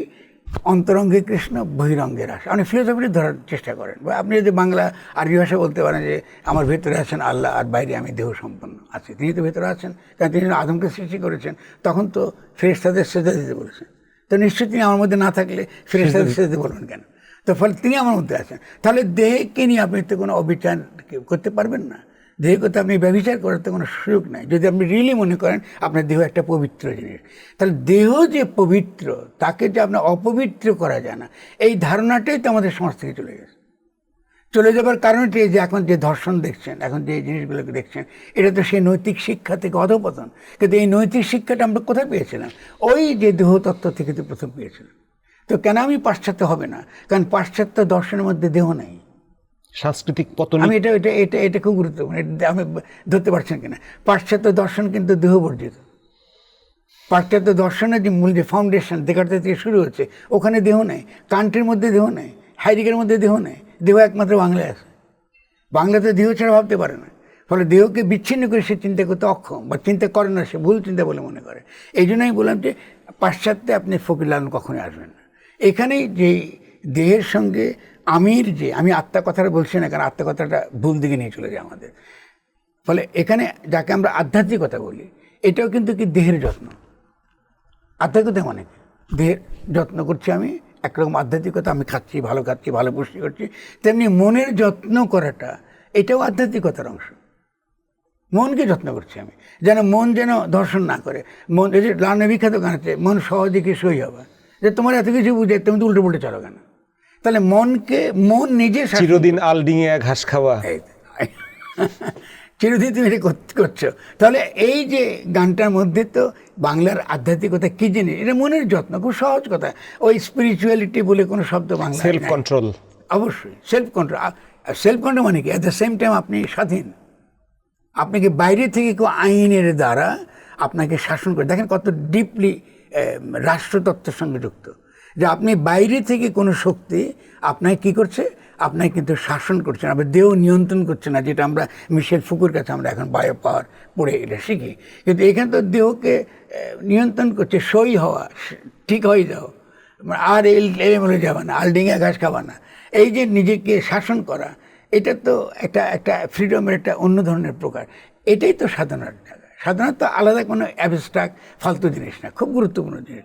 অন্তরঙ্গে কৃষ্ণ বহিরঙ্গে রাস। আপনি ফিলোসফি ধরার চেষ্টা করেন, বা আপনি যদি বাংলা আরবি ভাষা বলতে পারেন যে আমার ভেতরে আছেন আল্লাহ আর বাইরে আমি দেহ সম্পন্ন আছি। তিনি তো ভেতরে আছেন, কারণ তিনি আদমকে সৃষ্টি করেছেন, তখন তো ফেরেশতাদের সেজদা দিতে বলেছেন। তো নিশ্চয়ই তিনি আমার মধ্যে না থাকলে ফেরেশতাদের সেজদা বলবেন কেন? তো ফলে তিনি আমার মধ্যে আছেন। তাহলে দেহকে নিয়ে আপনি তো কোনো অবিচার করতে পারবেন না। দেহকে তো আপনি ব্যভিচার করার তো কোনো সুযোগ নাই, যদি আপনি রিয়েলি মনে করেন আপনার দেহ একটা পবিত্র জিনিস। তাহলে দেহ যে পবিত্র, তাকে যে আপনার অপবিত্র করা যায় না, এই ধারণাটাই তো আমাদের সমাজ থেকে চলে গেছে। চলে যাবার কারণটি যে এখন যে ধর্ষণ দেখছেন, এখন যে জিনিসগুলোকে দেখছেন, এটা তো সেই নৈতিক শিক্ষা থেকে অধঃপতন। কিন্তু এই নৈতিক শিক্ষাটা আমরা কোথায় পেয়েছিলাম? ওই যে দেহতত্ত্ব থেকে তো প্রথম পেয়েছিলাম। তো কেন আমি পাশ্চাত্য হবে না? কারণ পাশ্চাত্য দর্শনের মধ্যে দেহ নেই। সাংস্কৃতিক পতন। আমি এটা এটা এটা এটা খুব গুরুত্বপূর্ণ, আমি ধরতে পারছেন কিনা। পাশ্চাত্য দর্শন কিন্তু দেহবর্জিত। পাশ্চাত্য দর্শনের যে মূল যে ফাউন্ডেশন দেখাতে থেকে শুরু হচ্ছে, ওখানে দেহ নেই। কান্টের মধ্যে দেহ নেই, হাইডিকের মধ্যে দেহ নেই। দেহ একমাত্র বাংলায় আছে। বাংলাতে দেহ ছাড়া ভাবতে পারে না। ফলে দেহকে বিচ্ছিন্ন করে সে চিন্তা করতে অক্ষম, বা চিন্তা করে না, সে ভুল চিন্তা বলে মনে করে। এই জন্যই বললাম যে পাশ্চাত্যে আপনি ফকির লালন কখনোই আসবেন না। এখানেই যে দেহের সঙ্গে আমির, যে আমি আত্মা কথাটা বলছি না, কারণ আত্মা কথাটা ভুল দিকে নিয়ে চলে যায় আমাদের। ফলে এখানে যাকে আমরা আধ্যাত্মিকতা বলি, এটাও কিন্তু কি দেহের যত্ন। আধ্যাত্মিকতা মানে দেহের যত্ন করছি আমি, একরকম আধ্যাত্মিকতা। আমি খাচ্ছি, ভালো পুষ্টি করছি। তেমনি মনের যত্ন করাটা, এটাও আধ্যাত্মিকতার অংশ। মনকে যত্ন করছি আমি, যেন মন যেন দর্শন না করে। মন, এই যে লালনের বিখ্যাত গান আছে, মন সহজে সই হবে, যে তোমার এত কিছু বুঝে তুমি তো উল্টো পুল্টে চলো কেন? তাহলে মনকে, মন নিজে চিরদিন আলডিঙে ঘাস খাওয়া, চিরদিন তুমি এটা করছো। তাহলে এই যে গানটার মধ্যে তো বাংলার আধ্যাত্মিকতা কী জিনিস, এটা মনের যত্ন। খুব সহজ কথা। ওই স্পিরিচুয়ালিটি বলে কোনো শব্দ বাংলা, সেলফ কন্ট্রোল। অবশ্যই সেলফ কন্ট্রোল। সেলফ কন্ট্রোল মানে কি? অ্যাট দ্য সেম টাইম আপনি স্বাধীন। আপনাকে বাইরে থেকে কেউ আইনের দ্বারা আপনাকে শাসন করে। দেখেন কত ডিপলি রাষ্ট্রতত্ত্বের সঙ্গে যুক্ত, যে আপনি বাইরে থেকে কোনো শক্তি আপনাকে কী করছে, আপনাকে কিন্তু শাসন করছে না, আবার দেহ নিয়ন্ত্রণ করছে না, যেটা আমরা মিশেল ফুকুর কাছে আমরা এখন বায়ো পাওয়ার পড়ে এটা শিখি। কিন্তু এখানে তো দেহকে নিয়ন্ত্রণ করছে, সই হওয়া, ঠিক হয়ে যাও, আর এলোমেলো যাবে না, আলডিঙে ঘাস খাবা না। এই যে নিজেকে শাসন করা, এটা তো একটা ফ্রিডমের একটা অন্য ধরনের প্রকার। এটাই তো সাধনার জায়গা। সাধনা তো আলাদা কোনো অ্যাবস্ট্রাক্ট ফালতু জিনিস না, খুব গুরুত্বপূর্ণ জিনিস।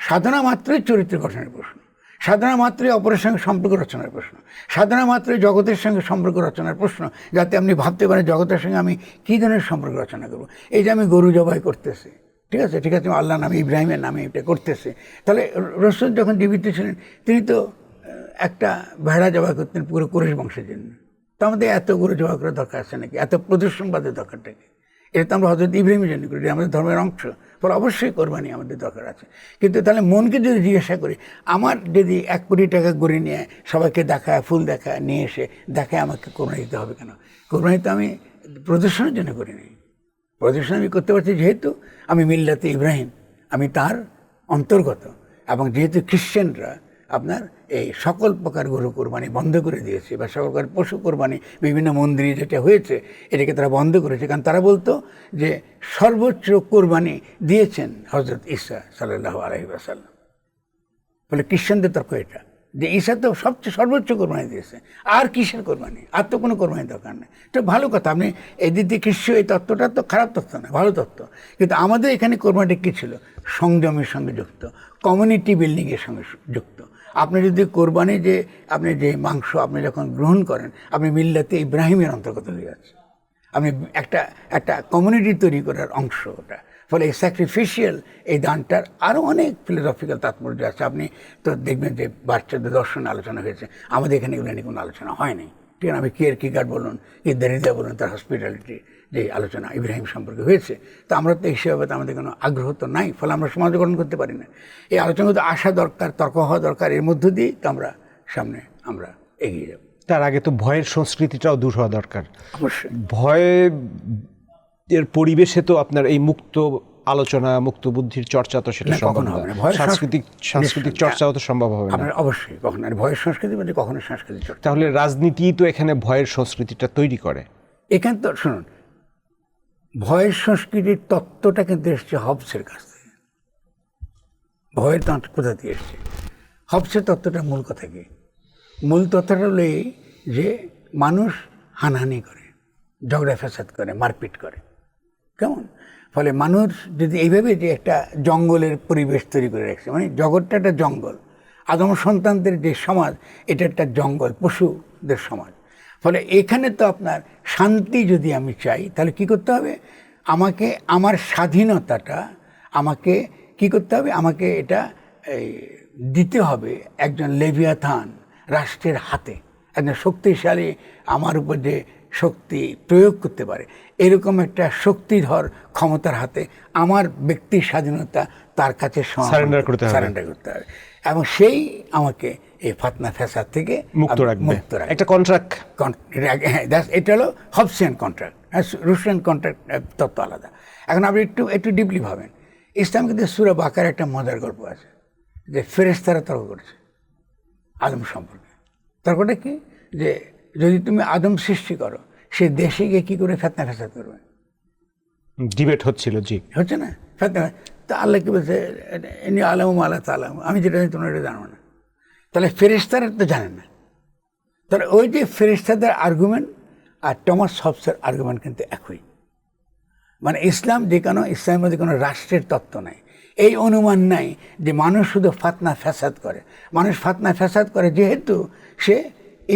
সাধনা মাত্রই চরিত্র গঠনের প্রশ্ন, সাধনা মাত্রই অপরের সঙ্গে সম্পর্ক রচনার প্রশ্ন, সাধনা মাত্রই জগতের সঙ্গে সম্পর্ক রচনার প্রশ্ন, যাতে আপনি ভাবতে পারেন জগতের সঙ্গে আমি কী ধরনের সম্পর্ক রচনা করবো। এই যে আমি গরু জবাই করতেছি, ঠিক আছে, আল্লাহ নামে, ইব্রাহিমের নামে এটা করতেছে। তাহলে রসুল যখন জীবিত ছিলেন, তিনি তো একটা ভেড়া জবাই করতেন পুরো কুরাইশ বংশের জন্য। তো আমাদের এত গরু জবাই করার দরকার আছে নাকি? এত প্রদর্শনবাদের দরকারটা কি? এটা তো আমরা হযরত ইব্রাহিমের জন্য করি, আমাদের ধর্মের অংশ। ফলে অবশ্যই কোরবানি আমাদের দরকার আছে। কিন্তু তাহলে মনকে যদি জিজ্ঞাসা করি, আমার যদি 1 কোটি টাকা গড়ে নিয়ে সবাইকে দেখায়, ফুল দেখায়, নিয়ে এসে দেখায় আমাকে কোরবানি দিতে হবে কেন? কোরবানি তো আমি প্রদর্শনের জন্য করি নি। প্রদর্শন আমি করতে পারছি যেহেতু আমি মিল্লাতে ইব্রাহিম, আমি তার অন্তর্গত। এবং যেহেতু খ্রিশ্চানরা আপনার এই সকল প্রকার গরু কোরবানি বন্ধ করে দিয়েছে বা সকল প্রকার পশু কোরবানি বিভিন্ন মন্দিরে যেটা হয়েছে এটাকে তারা বন্ধ করেছে, কারণ তারা বলতো যে সর্বোচ্চ কোরবানি দিয়েছেন হযরত ঈসা সাল্লাল্লাহু আলাইহি ওয়াসাল্লাম। বলে খ্রিশ্চানদের তর্ক এটা যে ঈসা তো সবচেয়ে সর্বোচ্চ কোরবানি দিয়েছে, আর কিসের কোরবানি, আর তো কোনো কোরবানি দরকার নেই। এটা ভালো কথা, আপনি এই দিক দিয়ে খ্রিস্ট এই তত্ত্বটা তো খারাপ তত্ত্ব না, ভালো তত্ত্ব। কিন্তু আমাদের এখানে কোরবানিটা কী ছিল? সংযমের সঙ্গে যুক্ত, কমিউনিটি বিল্ডিংয়ের সঙ্গে যুক্ত। আপনি যদি কোরবানি যে আপনি যে মাংস আপনি যখন গ্রহণ করেন, আপনি মিল্লাতে ইব্রাহিমের অন্তর্গত হয়ে যাচ্ছে, আপনি একটা কমিউনিটি তৈরি করার অংশ ওটা। ফলে এই স্যাক্রিফিশিয়াল এই দানটার আরও অনেক ফিলোসফিক্যাল তাৎপর্য আছে। আপনি তো দেখবেন যে বাচ্চাদের দর্শন আলোচনা হয়েছে, আমাদের এখানে এগুলো নিয়ে কোনো আলোচনা হয়নি, ঠিক আছে? আমি কিয়ারকেগার্ড বলুন, দেরিদা বলুন, তার হসপিটালিটি যে আলোচনা ইব্রাহিম সম্পর্কে হয়েছে, তো আমরা তো এই হিসেবে তো আমাদের কোনো আগ্রহ তো নাই, ফলে আমরা সমাজ গঠন করতে পারি না। এই আলোচনা তো আসা দরকার, তর্ক হওয়া দরকার, এর মধ্য দিয়েই তো আমরা সামনে আমরা এগিয়ে যাব। তার আগে তো ভয়ের সংস্কৃতিটাও দূর হওয়া দরকার। অবশ্যই ভয় এর পরিবেশে তো আপনার এই মুক্ত আলোচনা, মুক্ত বুদ্ধির চর্চা তো সেটা সম্ভব কখনো হবে না। না। ভয়ের সাংস্কৃতিক চর্চাও তো সম্ভব হবে না। আপনার অবশ্যই কখনো আর ভয়ের সংস্কৃতি মানে কখনো সাংস্কৃতিক চর্চা। তাহলে রাজনীতি তো এখানে ভয়ের সংস্কৃতিটা তৈরি করে। এখানে তো শুনুন, ভয়ের সংস্কৃতির তত্ত্বটা কিন্তু এসছে হবসের কাছ থেকে। ভয়ের তত্ত্ব কোথা থেকে এসছে? হবসের তত্ত্বটা মূল কথা কি? মূল তত্ত্বটা হলো এই যে মানুষ হানাহানি করে, ঝগড়া ফ্যাসাদ করে, মারপিট করে, কেমন? ফলে মানুষ যদি এইভাবে যে একটা জঙ্গলের পরিবেশ তৈরি করে রাখছে, মানে জগৎটা একটা জঙ্গল, আদম সন্তানদের যে সমাজ এটা একটা জঙ্গল, পশুদের সমাজ। ফলে এখানে তো আপনার শান্তি যদি আমি চাই তাহলে কি করতে হবে? আমাকে আমার স্বাধীনতাটা আমাকে কি করতে হবে? আমাকে এটা দিতে হবে একজন লেভিয়াথান রাষ্ট্রের হাতে, একজন শক্তিশালী আমার উপর যে শক্তি প্রয়োগ করতে পারে এরকম একটা শক্তিধর ক্ষমতার হাতে আমার ব্যক্তির স্বাধীনতা তার কাছে সারেন্ডার করতে হবে এবং সেই আমাকে এই ফাতনা ফ্যাসাদ থেকে মুক্ত রাখবে। একটা কন্ট্রাক্ট, এটা হলো হবসিয়ান কন্ট্রাক্ট, রুশিয়ান কন্ট্রাক্ট তত্ত্ব আলাদা। এখন আপনি একটু ডিপলি ভাবেন, ইসলাম কিন্তু সূরা বাকার একটা মজার গল্প আছে যে ফেরেশতারা তর্ক করেছে আদম সম্পর্কে। তর্কটা কি? যে যদি তুমি আদম সৃষ্টি করো, সে দেশে গিয়ে কী করে ফেতনা ফ্যাসাদ করবে? ডিবেট হচ্ছিল, জি হচ্ছে না ফেতনা। তা আল্লাহ কি বলছে? এনি আলাম আল্লাহ তালাম, আমি যেটা জানি তোমরা এটা জানো না। তাহলে ফেরেশতারা তো জানেন না। তাহলে ওই যে ফেরেশতাদের আর্গুমেন্ট আর টমাস হবসের আর্গুমেন্ট কিন্তু একই। মানে ইসলামের মধ্যে কোনো রাষ্ট্রের তত্ত্ব নাই, এই অনুমান নাই যে মানুষ শুধু ফাতনা ফ্যাসাদ করে। মানুষ ফাতনা ফ্যাসাদ করে যেহেতু সে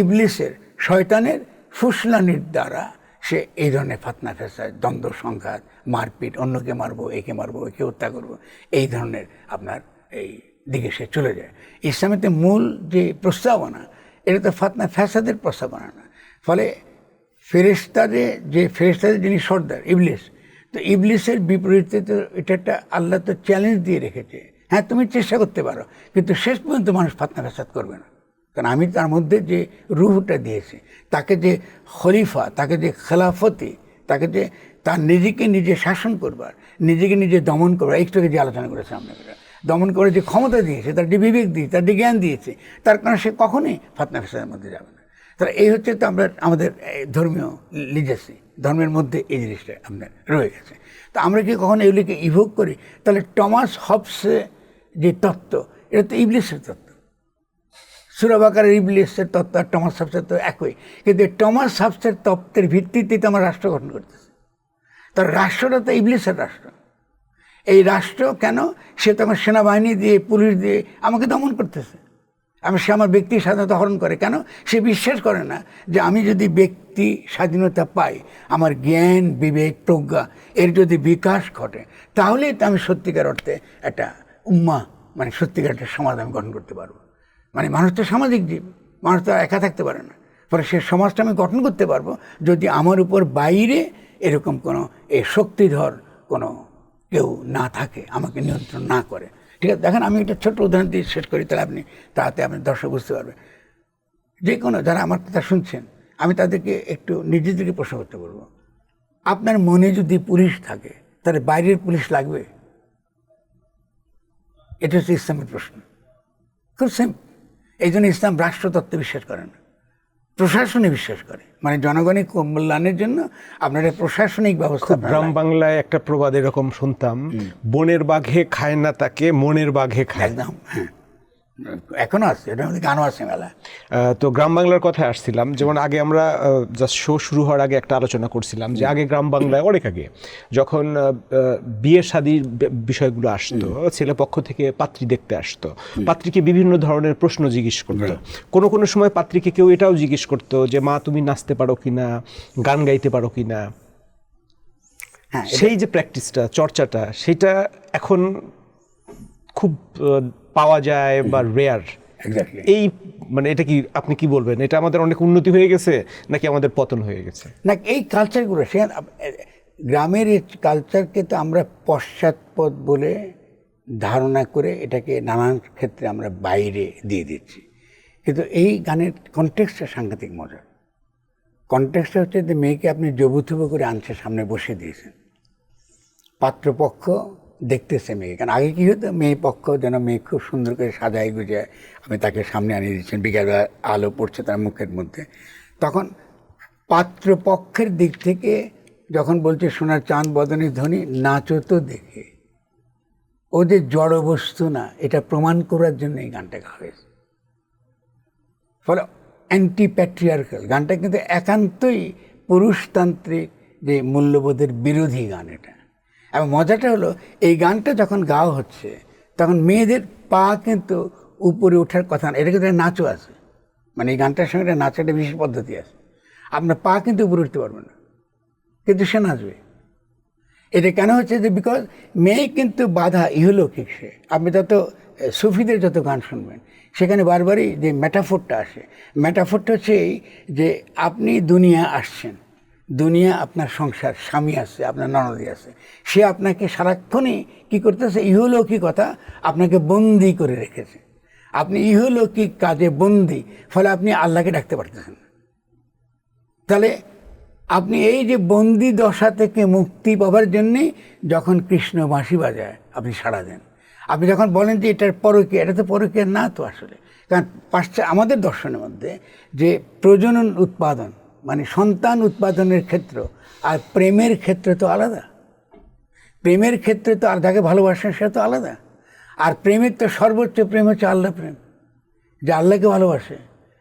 ইবলিসের শয়তানের ফুসলানির দ্বারা সে এই ধরনের ফাতনা ফ্যাসাদ, দ্বন্দ্ব সংঘাত, মারপিট, অন্যকে মারবো, একে মারবো, একে হত্যা করবো, এই ধরনের আপনার এই দিকে সে চলে যায়। ইসলামেতে মূল যে প্রস্তাবনা এটা তো ফাতনা ফ্যাসাদের প্রস্তাবনা না। ফলে ফেরেশতাদের যিনি সর্দার ইবলিস, তো ইবলিসের বিপরীতে তো এটা একটা আল্লাহ তো চ্যালেঞ্জ দিয়ে রেখেছে, হ্যাঁ তুমি চেষ্টা করতে পারো কিন্তু শেষ পর্যন্ত মানুষ ফাতনা ফ্যাসাদ করবে না। কারণ আমি তার মধ্যে যে রুহটা দিয়েছি, তাকে যে খলিফা, তাকে যে খেলাফতি, তাকে যে তার নিজেকে নিজে শাসন করবার, নিজেকে নিজে দমন করবার, একটুকে যে আলোচনা করেছে আপনারা, দমন করে যে ক্ষমতা দিয়েছে, তার যে বিবেক দিয়েছে, তার যে জ্ঞান দিয়েছে, তার কারণে সে কখনোই ফাতনা ফ্যাসাদের মধ্যে যাবে না। তাহলে এই হচ্ছে তো আমাদের ধর্মীয় লিজেসি, ধর্মের মধ্যে এই জিনিসটা আপনার রয়ে গেছে। তো আমরা কি কখনো এগুলিকে ইভোক করি? তাহলে টমাস হবসে যে তত্ত্ব এটা তো ইবলিসের তত্ত্ব, সূরা বাকারের ইবলিসের তত্ত্ব আর টমাস হবসের তো একই। কিন্তু টমাস হবসের তত্ত্বের ভিত্তিতে তো আমরা রাষ্ট্র গঠন করতেছি। তার রাষ্ট্রটা তো ইবলিসের রাষ্ট্র। এই রাষ্ট্র কেন? সে তো আমার সেনাবাহিনী দিয়ে, পুলিশ দিয়ে আমাকে দমন করতেছে। সে আমার ব্যক্তি স্বাধীনতা হরণ করে। কেন? সে বিশ্বাস করে না যে আমি যদি ব্যক্তি স্বাধীনতা পাই, আমার জ্ঞান, বিবেক, প্রজ্ঞা এর যদি বিকাশ ঘটে, তাহলে তো আমি সত্যিকার অর্থে একটা উম্মাহ, মানে সত্যিকার একটা সমাজ আমি গঠন করতে পারবো। মানে মানুষ তো সামাজিক জীব, মানুষ তো একা থাকতে পারে না। ফলে সে সমাজটা আমি গঠন করতে পারবো যদি আমার উপর বাইরে এরকম কোনো শক্তিধর কোনো কেউ না থাকে, আমাকে নিয়ন্ত্রণ না করে। ঠিক আছে, দেখেন আমি একটা ছোট্ট উদাহরণ দিয়ে শেষ করি, তাহলে তাতে আপনি দর্শক বুঝতে পারবেন। যে কোনো যারা আমার কথা শুনছেন, আমি তাদেরকে একটু নিজেদেরকে প্রশ্ন করতে বলবো, আপনার মনে যদি পুলিশ থাকে তাহলে বাইরের পুলিশ লাগবে? এটা হচ্ছে ইসলামের প্রশ্ন, খুব সিম্পল। এই জন্য ইসলাম রাষ্ট্রতত্ত্বে বিশ্বাস করে না, প্রশাসনে বিশ্বাস করে। মানে জনগণের কল্যাণের জন্য আপনার প্রশাসনিক ব্যবস্থা। গ্রাম বাংলায় একটা প্রবাদ এরকম শুনতাম, বনের বাঘে খায় না তাকে, মনের বাঘে খায়। একদম, হ্যাঁ, এখনো আছে, এটা আমাদের গানও আছে মেলা। তো গ্রাম বাংলার কথায় আসছিলাম, যেমন আগে আমরা জাস্ট শো শুরু হওয়ার আগে একটা আলোচনা করছিলাম যে আগে গ্রাম বাংলায় অনেক আগে যখন বিয়ে শাদির বিষয়গুলো আসতো, ছেলে পক্ষ থেকে পাত্রী দেখতে আসতো, পাত্রীকে বিভিন্ন ধরনের প্রশ্ন জিজ্ঞেস করতো। কোনো কোনো সময় পাত্রীকে কেউ এটাও জিজ্ঞেস করতো যে মা তুমি নাচতে পারো কিনা, গান গাইতে পারো কিনা। সেই যে প্র্যাকটিসটা, চর্চাটা, সেটা এখন খুব পাওয়া যায় বা রেয়ার। এই মানে এটা কি আপনি কি বলবেন, এটা আমাদের অনেক উন্নতি হয়ে গেছে নাকি আমাদের পতন হয়ে গেছে? না, এই কালচারগুলো, সে গ্রামের এই কালচারকে তো আমরা পশ্চাৎপদ বলে ধারণা করে এটাকে নানান ক্ষেত্রে আমরা বাইরে দিয়ে দিচ্ছি। কিন্তু এই গানের কনটেক্সটটা সাংঘাতিক মজা। কনটেক্সটটা হচ্ছে যে মেয়েকে আপনি জবুথুবু করে আনছে, সামনে বসে দিয়েছেন, পাত্রপক্ষ দেখতেছে মেয়ে। কারণ আগে কী হতো, মেয়ে পক্ষ যেন মেয়ে খুব সুন্দর করে সাজায় গুজায় আমি তাকে সামনে আনিয়ে দিচ্ছেন, বিকেলবেলা আলো পড়ছে তার মুখের মধ্যে। তখন পাত্রপক্ষের দিক থেকে যখন বলছে সোনার চাঁদ বদনে ধ্বনি, নাচো তো দেখে, ও যে জড় বস্তু না এটা প্রমাণ করার জন্য এই গানটা গাওয়া হয়েছে। ফলে অ্যান্টি প্যাট্রিয়ার্কাল গানটা কিন্তু একান্তই পুরুষতান্ত্রিক যে মূল্যবোধের বিরোধী গান এটা। এবং মজাটা হলো, এই গানটা যখন গাওয়া হচ্ছে তখন মেয়েদের পা কিন্তু উপরে ওঠার কথা না, এটা কিন্তু নাচও আছে। মানে এই গানটার সঙ্গে একটা নাচের একটা বিশেষ পদ্ধতি আছে, আপনার পা কিন্তু উপরে উঠতে পারবে না, কিন্তু সে নাচবে। এটা কেন হচ্ছে যে বিকজ মেয়ে কিন্তু বাধা ইহলৌকিক। সে আপনি যত সুফিদের যত গান শুনবেন সেখানে বারবারই যে মেটাফোরটা আসে, মেটাফোরটা হচ্ছে এই যে আপনি দুনিয়া আসছেন, দুনিয়া আপনার সংসার, স্বামী আছে, আপনার ননদী আছে, সে আপনাকে সারাক্ষণই কী করতেছে, ইহলৌকিকতা আপনাকে বন্দি করে রেখেছে। আপনি ইহলৌকিক কাজে বন্দি, ফলে আপনি আল্লাহকে ডাকতে পারতেছেন। তাহলে আপনি এই যে বন্দি দশা থেকে মুক্তি পাওয়ার জন্যে যখন কৃষ্ণ বাঁশি বাজায় আপনি সাড়া দেন। আপনি যখন বলেন যে এটার পরকীয়া, এটা তো পরকীয়া না তো আসলে। কারণ আমাদের দর্শনের মধ্যে যে প্রজনন উৎপাদন মানে সন্তান উৎপাদনের ক্ষেত্র আর প্রেমের ক্ষেত্রে তো আলাদা। প্রেমের ক্ষেত্রে তো আর যাকে ভালোবাসেন সে তো আলাদা। আর প্রেমের তো সর্বোচ্চ প্রেম হচ্ছে আল্লাহ প্রেম, যে আল্লাহকে ভালোবাসে।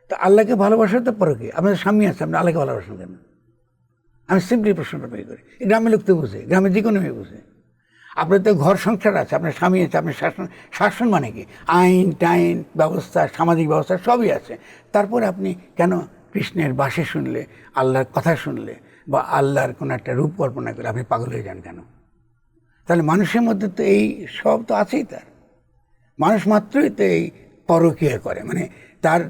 তো আল্লাহকে ভালোবাসা তো পরকীয়া। আপনাদের স্বামী আছে, আপনি আল্লাহকে ভালোবাসেন কেন? আমি সিম্পলি প্রশ্নটা পেয়ে করি। গ্রামের লোক তো বুঝে, গ্রামের যে কোনো মেয়ে বুঝে। আপনার তো ঘর সংসার আছে, আপনার স্বামী আছে, আপনার শাসন, শাসন মানে কি আইন টাইন ব্যবস্থা, সামাজিক ব্যবস্থা সবই আছে। তারপরে আপনি কেন কৃষ্ণের বাঁশি শুনলে, আল্লাহর কথা শুনলে বা আল্লাহর কোনো একটা রূপ কল্পনা করে আপনি পাগল হয়ে যান কেন? তাহলে মানুষের মধ্যে তো এই সব তো আছেই। তার মানুষ মাত্রই তো এই পরকীয়া করে, মানে তার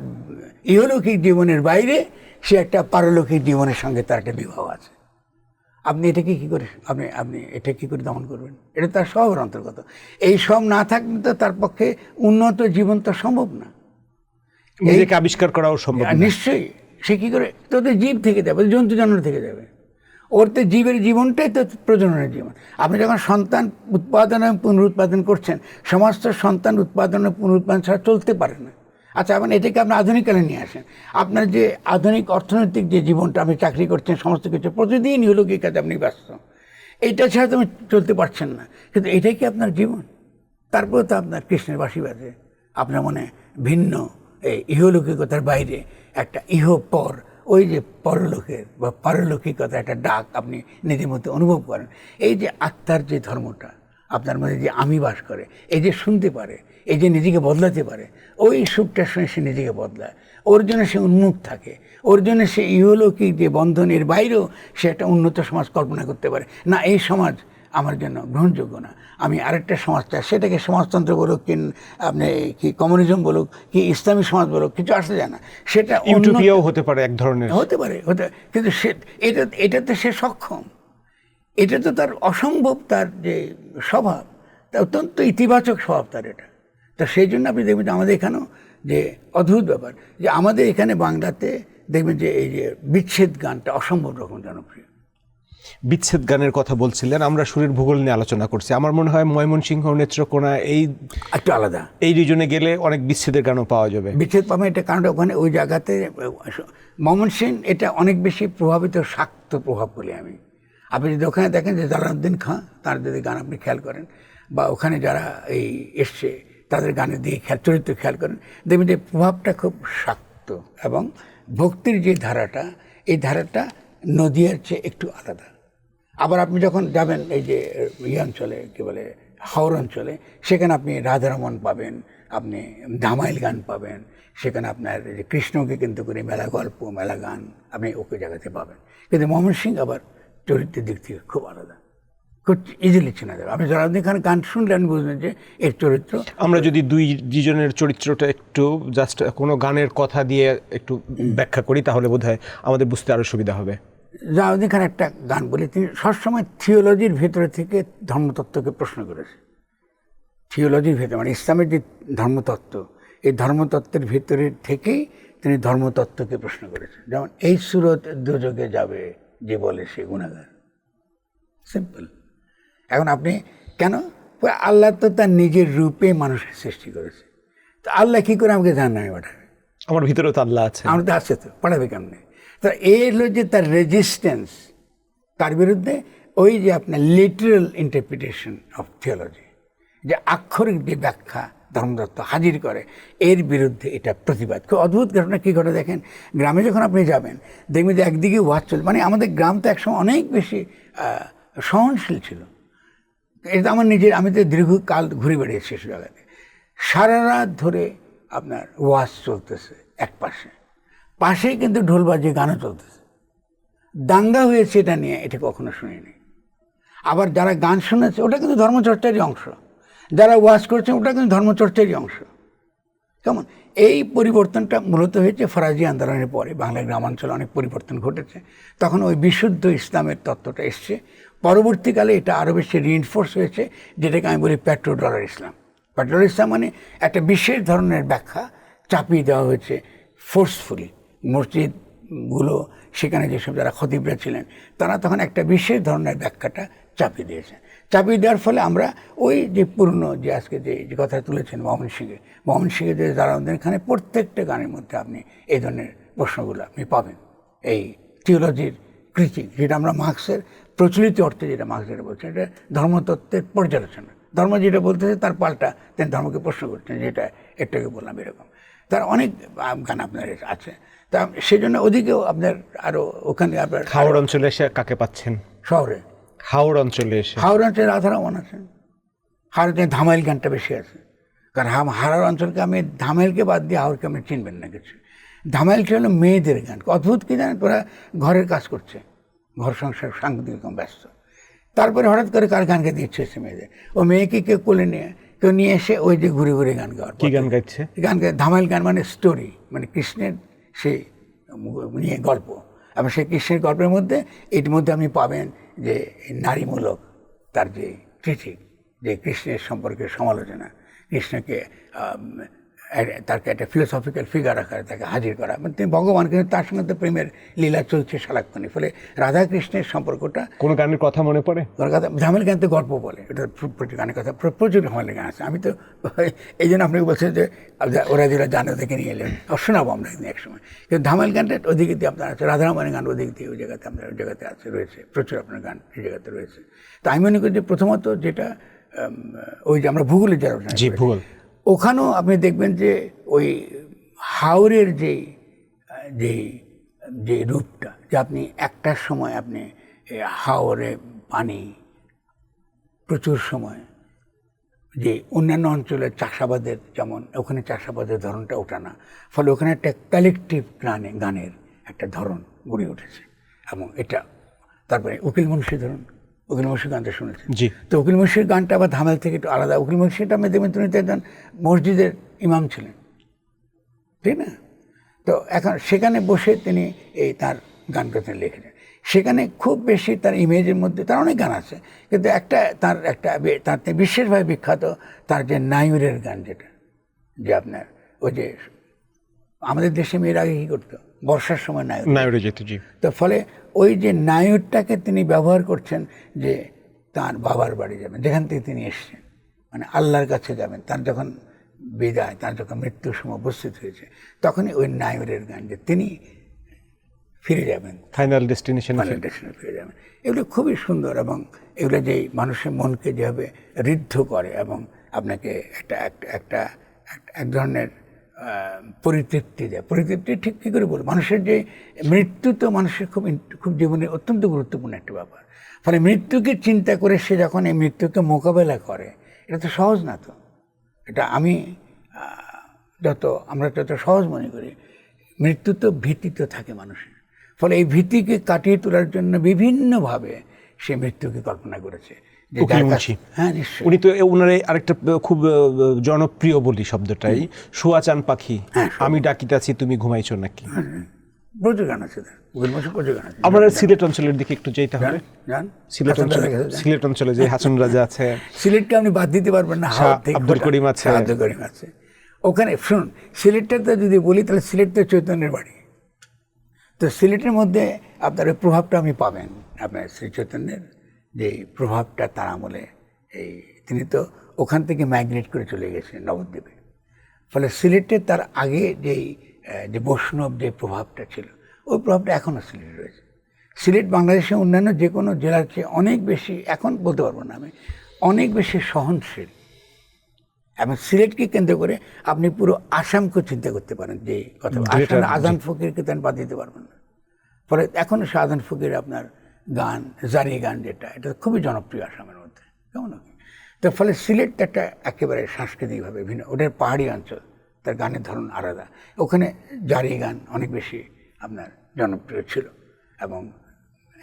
ইহলৌকিক জীবনের বাইরে সে একটা পারলৌকিক জীবনের সঙ্গে তার একটা বিবাহ আছে। আপনি এটাকে কী করে আপনি এটা কী করে দমন করবেন? এটা তার স্বভাবের অন্তর্গত। এই সব না থাকলে তো তার পক্ষে উন্নত জীবন তো সম্ভব না, নিজেকে আবিষ্কার করাও সম্ভব না। নিশ্চয়ই। সে কী করে? তোদের জীব থেকে যাবে, জন্তু জানোয়ার থেকে যাবে। ওর তো জীবের জীবনটাই তো প্রজননের জীবন। আপনি যখন সন্তান উৎপাদন এবং পুনরুৎপাদন করছেন, সমস্ত সন্তান উৎপাদন এবং পুনরুৎপাদন ছাড়া চলতে পারে না। আচ্ছা, আপনি এটাকে আপনি আধুনিককালে নিয়ে আসেন। আপনার যে আধুনিক অর্থনৈতিক যে জীবনটা, আপনি চাকরি করছেন, সমস্ত কিছু প্রতিদিন ইহলৌকিক কাজে আপনি ব্যস্ত, এইটা ছাড়া তো আপনি চলতে পারছেন না। কিন্তু এটাই কি আপনার জীবন? তারপরে তো আপনার কৃষ্ণের বাঁশি বাজে, আপনার মনে ভিন্ন এই ইহলৌকিকতার বাইরে একটা ইহপর, ওই যে পরলোকের বা পারলৌকিকতা একটা ডাক আপনি নিজের মধ্যে অনুভব করেন। এই যে আত্মার যে ধর্মটা আপনার মধ্যে যে আমি বাস করে, এই যে শুনতে পারে, এই যে নিজেকে বদলাতে পারে, ওই সুখটার সঙ্গে সে নিজেকে বদলায়। ওর জন্য সে উন্মুখ থাকে, ওর জন্য সে ইহলৌকিক যে বন্ধনের বাইরেও সে একটা উন্নত সমাজ কল্পনা করতে পারে। না, এই সমাজ আমার জন্য গ্রহণযোগ্য না, আমি আরেকটা সমাজ চাই। সেটাকে সমাজতন্ত্র বলুক, কি আপনি কি কমিউনিজম বলুক, কি ইসলামী সমাজ বলুক, কিছু আসে যায় না। সেটা ইউটোপিয়াও হতে পারে, এক ধরনের হতে পারে, কিন্তু সে এটাতে সে সক্ষম। এটা তো তার অসম্ভব, তার যে স্বভাব, তা অত্যন্ত ইতিবাচক স্বভাব তার এটা। তা সেই জন্য আপনি দেখবেন যে আমাদের এখানেও যে অদ্ভুত ব্যাপার, যে আমাদের এখানে বাংলাতে দেখবেন যে এই যে বিচ্ছেদ গানটা অসম্ভব রকম জনপ্রিয়। বিচ্ছেদ গানের কথা বলছিলেন, আমরা সুরের ভূগোল নিয়ে আলোচনা করছি। আমার মনে হয় ময়মনসিংহ, নেত্রকোনা একটু আলাদা, এই রিজনে গেলে অনেক বিচ্ছেদের গানও পাওয়া যাবে। বিচ্ছেদ পাবে, এটা কারণ ওখানে ওই জায়গাতে ময়মনসিংহ এটা অনেক বেশি প্রভাবিত, শাক্ত প্রভাব বলি আমি। আপনি যদি ওখানে দেখেন যে জালালউদ্দিন খাঁ, তার যদি গান আপনি খেয়াল করেন, বা ওখানে যারা এই এসছে তাদের গানের দিকে চরিত্র খেয়াল করেন, দেখবেন যে প্রভাবটা খুব শাক্ত। এবং ভক্তির যে ধারাটা, এই ধারাটা নদিয়ার চেয়ে একটু আলাদা। আবার আপনি যখন যাবেন এই যে অঞ্চলে কী বলে হাওড় অঞ্চলে, সেখানে আপনি রাধারমণ পাবেন, আপনি ধামাইল গান পাবেন, সেখানে আপনার যে কৃষ্ণকে কেন্দ্র করে মেলা গল্প, মেলা গান আপনি ওকে জায়গাতে পাবেন। কিন্তু ময়মনসিংহ আবার চরিত্রের দিক থেকে খুব আলাদা, খুব ইজিলি চেনা যাবে। আপনি জালালউদ্দিন খানের গান শুনলে আপনি বুঝবেন যে এর চরিত্র। আমরা যদি দুজনের চরিত্রটা একটু জাস্ট কোনো গানের কথা দিয়ে একটু ব্যাখ্যা করি, তাহলে বোধহয় আমাদের বুঝতে আরও সুবিধা হবে। জালালউদ্দিন খান একটা গান বলে, তিনি সবসময় থিওলজির ভেতরে থেকে ধর্মতত্ত্বকে প্রশ্ন করেছে। থিওলজির ভেতরে মানে ইসলামের যে ধর্মতত্ত্ব, এই ধর্মতত্ত্বের ভেতরে থেকেই তিনি ধর্মতত্ত্বকে প্রশ্ন করেছেন। যেমন এই সুরত দুযোগে যাবে যে বলে সে গুণাগার, সিম্পল। এখন আপনি কেন, আল্লাহ তো তার নিজের রূপে মানুষকে সৃষ্টি করেছে, তো আল্লাহ কী করে আমাকে জাহান্নামে পাঠাবে? আমার ভিতরেও তো আল্লাহ আছে। আমার তো আছে, তো পাঠাবে কেমনে? তো এই হলো যে তার রেজিস্ট্যান্স, তার বিরুদ্ধে ওই যে আপনার লিটারাল ইন্টারপ্রিটেশন অফ থিওলজি, যে আক্ষরিক যে ব্যাখ্যা ধর্মতত্ত্ব হাজির করে, এর বিরুদ্ধে এটা প্রতিবাদ। খুব অদ্ভুত ঘটনা। কী ঘটে দেখেন, গ্রামে যখন আপনি যাবেন দেখবেন যে একদিকে ওয়াজ চলে, মানে আমাদের গ্রাম তো একসময় অনেক বেশি সহনশীল ছিল। এটা আমার নিজের, আমি তো দীর্ঘকাল ঘুরে বেড়িয়েছি সে জায়গাতে। সারা রাত ধরে আপনার ওয়াজ চলতেছে এক পাশে, পাশেই কিন্তু ঢোল বাজিয়ে গানও চলতেছে। দাঙ্গা হয়েছে এটা নিয়ে, এটা কখনো শুনিনি। আবার যারা গান শুনেছে ওটা কিন্তু ধর্মচর্চারই অংশ, যারা ওয়াজ করছে ওটা কিন্তু ধর্মচর্চারই অংশ। কেমন এই পরিবর্তনটা মূলত হয়েছে ফরাজি আন্দোলনের পরে। বাংলা গ্রামাঞ্চলে অনেক পরিবর্তন ঘটেছে, তখন ওই বিশুদ্ধ ইসলামের তত্ত্বটা এসছে। পরবর্তীকালে এটা আরও বেশি রিইনফোর্স হয়েছে, যেটাকে আমি বলি পেট্রোডলার ইসলাম। পেট্রোডলার ইসলাম মানে একটা বিশেষ ধরনের ব্যাখ্যা চাপিয়ে দেওয়া হয়েছে ফোর্সফুলি। মসজিদগুলো, সেখানে যেসব যারা খতিবরা ছিলেন, তারা তখন একটা বিশেষ ধরনের ব্যাখ্যাটা চাপিয়ে দিয়েছে। চাপিয়ে দেওয়ার ফলে আমরা ওই যে পুরনো যে আজকে যে কথা তুলেছেন ময়মনসিংহে যে জালালউদ্দিন খানের প্রত্যেকটা গানের মধ্যে আপনি এই ধরনের প্রশ্নগুলো আপনি পাবেন। এই থিওলজির ক্রিটিক, যেটা আমরা মার্কসের প্রচলিত অর্থে যেটা মার্কস যেটা বলছেন, এটা ধর্মতত্ত্বের পর্যালোচনা। ধর্ম যেটা বলতেছে তার পাল্টা তিনি ধর্মকে প্রশ্ন করছেন, যেটা একটাকে বললাম এরকম। তার অনেক গান আপনার আছে। তা সেজন্য ওদিকেও আপনার আরও ওখানে আপনার হাওড় অঞ্চলে এসে কাকে পাচ্ছেন? শহরে হাওড় অঞ্চলে এসে, হাওড় অঞ্চলে রাধারমণ আছেন, হাওড়ে ধামাইল গানটা বেশি আছে। কারণ হাওড় অঞ্চলকে আমি ধামাইলকে বাদ দিয়ে হাওড়কে আপনি চিনবেন না কিছু। ধামাইলটা হলো মেয়েদের গান। অদ্ভুত কি জানেন, ওরা ঘরের কাজ করছে, ঘর সংসার সাংঘাতিক রকম ব্যস্ত, তারপরে হঠাৎ করে কার গান গাইতে ইচ্ছে হচ্ছে মেয়েদের, ও মেয়েকে কেউ কোলে নিয়ে কেউ নিয়ে এসে ওই যে ঘুরে ঘুরে গান গাওয়ার। কি গান গাইছে? গান গাই ধামাইল গান মানে স্টোরি, মানে কৃষ্ণের সেই নিয়ে গল্প। এবং সেই কৃষ্ণের গল্পের মধ্যে এর মধ্যে আপনি পাবেন যে নারীমূলক তার যে ক্রিটিক, যে কৃষ্ণের সম্পর্কে সমালোচনা, কৃষ্ণকে তাকে একটা ফিলোসফিক্যাল ফিগার আকারে তাকে হাজির করা, মানে তিনি ভগবান, কিন্তু তার সঙ্গে তো প্রেমের লীলা চলছে সারাক্ষণই। ফলে রাধা কৃষ্ণের সম্পর্কটা, কোনো গানের কথা মনে পড়ে? ধামেল গান তো গল্প বলে, এটা প্রচুর গানের কথা, প্রচুর ধামেল গান আছে। আমি তো এই জন্য আপনাকে বলছি যে ওরা যেটা জানে ওদেরকে নিয়ে এলেন, শোনাবো আমরা এক সময়। কিন্তু ধামেল গানটা ওদিকে দিয়ে আপনার আছে, রাধারমণের গান ওদিক দিয়ে ওই জায়গাতে আপনার ওই জায়গাতে আছে, রয়েছে প্রচুর আপনার গান এই জায়গাতে রয়েছে। তো আমি মনে করি যে প্রথমত যেটা ওই যে আমরা ভূগোলের যারা ভূগোল, ওখানেও আপনি দেখবেন যে ওই হাওরের যে রূপটা, যে আপনি একটার সময় আপনি হাওরে পানি প্রচুর সময়, যে অন্যান্য অঞ্চলের চাষাবাদের যেমন ওখানে চাষাবাদের ধরনটা ওঠা না, ফলে ওখানে একটা কালেকটিভ গানের একটা ধরন গড়ে উঠেছে। এবং এটা তারপরে উকিল মুন্সি ধরুন, উকিল মুন্সির গানটা শুনেছেন? জি। তো উকিল মুন্সির গানটা আবার ধামাইল থেকে একটু আলাদা। উকিল মুন্সিটা আমি দেখবেন তিনি একজন মসজিদের ইমাম ছিলেন, ঠিক না? তো এখন সেখানে বসে তিনি এই তার গানটা তিনি লিখেছেন। সেখানে খুব বেশি তার ইমেজের মধ্যে তার অনেক গান আছে, কিন্তু তার বিশেষভাবে বিখ্যাত তার যে নায়ুরের গান, যেটা যে আপনার ওই যে আমাদের দেশে মেয়েরা আগে কী করতো, বর্ষার সময় নায়ক নায়রে যেত, জি। তো ফলে ওই যে নায়রটাকে তিনি ব্যবহার করছেন যে তার বাবার বাড়ি যাবেন, যেখান থেকে তিনি এসছেন, মানে আল্লাহর কাছে যাবেন, তার যখন বিদায়, তার যখন মৃত্যুর সময় উপস্থিত হয়েছে, তখনই ওই নায়রের গান যে তিনি ফিরে যাবেন, ফাইনাল ডেস্টিনেশন ডেস্টিনেশনে ফিরে যাবেন। এগুলো খুবই সুন্দর এবং এগুলো যে মানুষের মনকে যেভাবে ঋদ্ধ করে এবং আপনাকে একটা একটা এক ধরনের পরিতৃপ্তি দেয়। পরিতৃপ্তি ঠিক কী করে বলবো, মানুষের যে মৃত্যু তো মানুষের খুব জীবনের অত্যন্ত গুরুত্বপূর্ণ একটা ব্যাপার। ফলে মৃত্যুকে চিন্তা করে সে যখন এই মৃত্যুকে মোকাবেলা করে, এটা তো সহজ না। তো এটা আমরা যত সহজ মনে করি, মৃত্যু তো ভীতি তো থাকে মানুষের। ফলে এই ভীতিকে কাটিয়ে তোলার জন্য বিভিন্নভাবে সে মৃত্যুকে কল্পনা করেছে। হ্যাঁ, নিশ্চয়ই। উনি তো ওনার আরেকটা খুব জনপ্রিয় বলি শব্দটাই, শোয়া চান পাখি, আমি ডাকিতাছি তুমি ঘুমাইছো নাকি। প্রচুর গান আছে, প্রচুর গান আছে। আমরা সিলেট অঞ্চলের দিকে একটু যেতে হবে। সিলেট অঞ্চলে যে হাসন রাজা আছে, সিলেটকে আপনি বাদ দিতে পারবেন না। আব্দুল করিম আছে, আব্দুল করিম আছে ওখানে। শুনুন, সিলেটটা যদি বলি তাহলে সিলেট তো চৈতন্যের বাড়ি। তো সিলেটের মধ্যে আপনার ওই প্রভাবটা আমি পাবেন, আপনার শ্রী চৈতন্যের যে প্রভাবটা তার আমলে। তিনি তো ওখান থেকে মাইগ্রেট করে চলে গেছেন নবদ্বীপে। ফলে সিলেটে তার আগে যে বৈষ্ণব যে প্রভাবটা ছিল, ওই প্রভাবটা এখনও সিলেটে রয়েছে। সিলেট বাংলাদেশের অন্যান্য যে কোনো জেলার চেয়ে অনেক বেশি, এখন বলতে পারবো না আমি, অনেক বেশি সহনশীল। এবং সিলেটকে কেন্দ্র করে আপনি পুরো আসামকে চিন্তা করতে পারেন। যে কথা আজান ফকিরকে তেন বাদ দিতে পারবেন না। ফলে এখনও সে আজান ফকির আপনার গান, জারি গান যেটা, এটা খুবই জনপ্রিয় আসামের মধ্যে, কেমন? তো ফলে সিলেট একটা একেবারে সাংস্কৃতিকভাবে ভিন্ন, ওটার পাহাড়ি অঞ্চল, তার গানের ধরন আলাদা। ওখানে জারি গান অনেক বেশি আপনার জনপ্রিয় ছিল এবং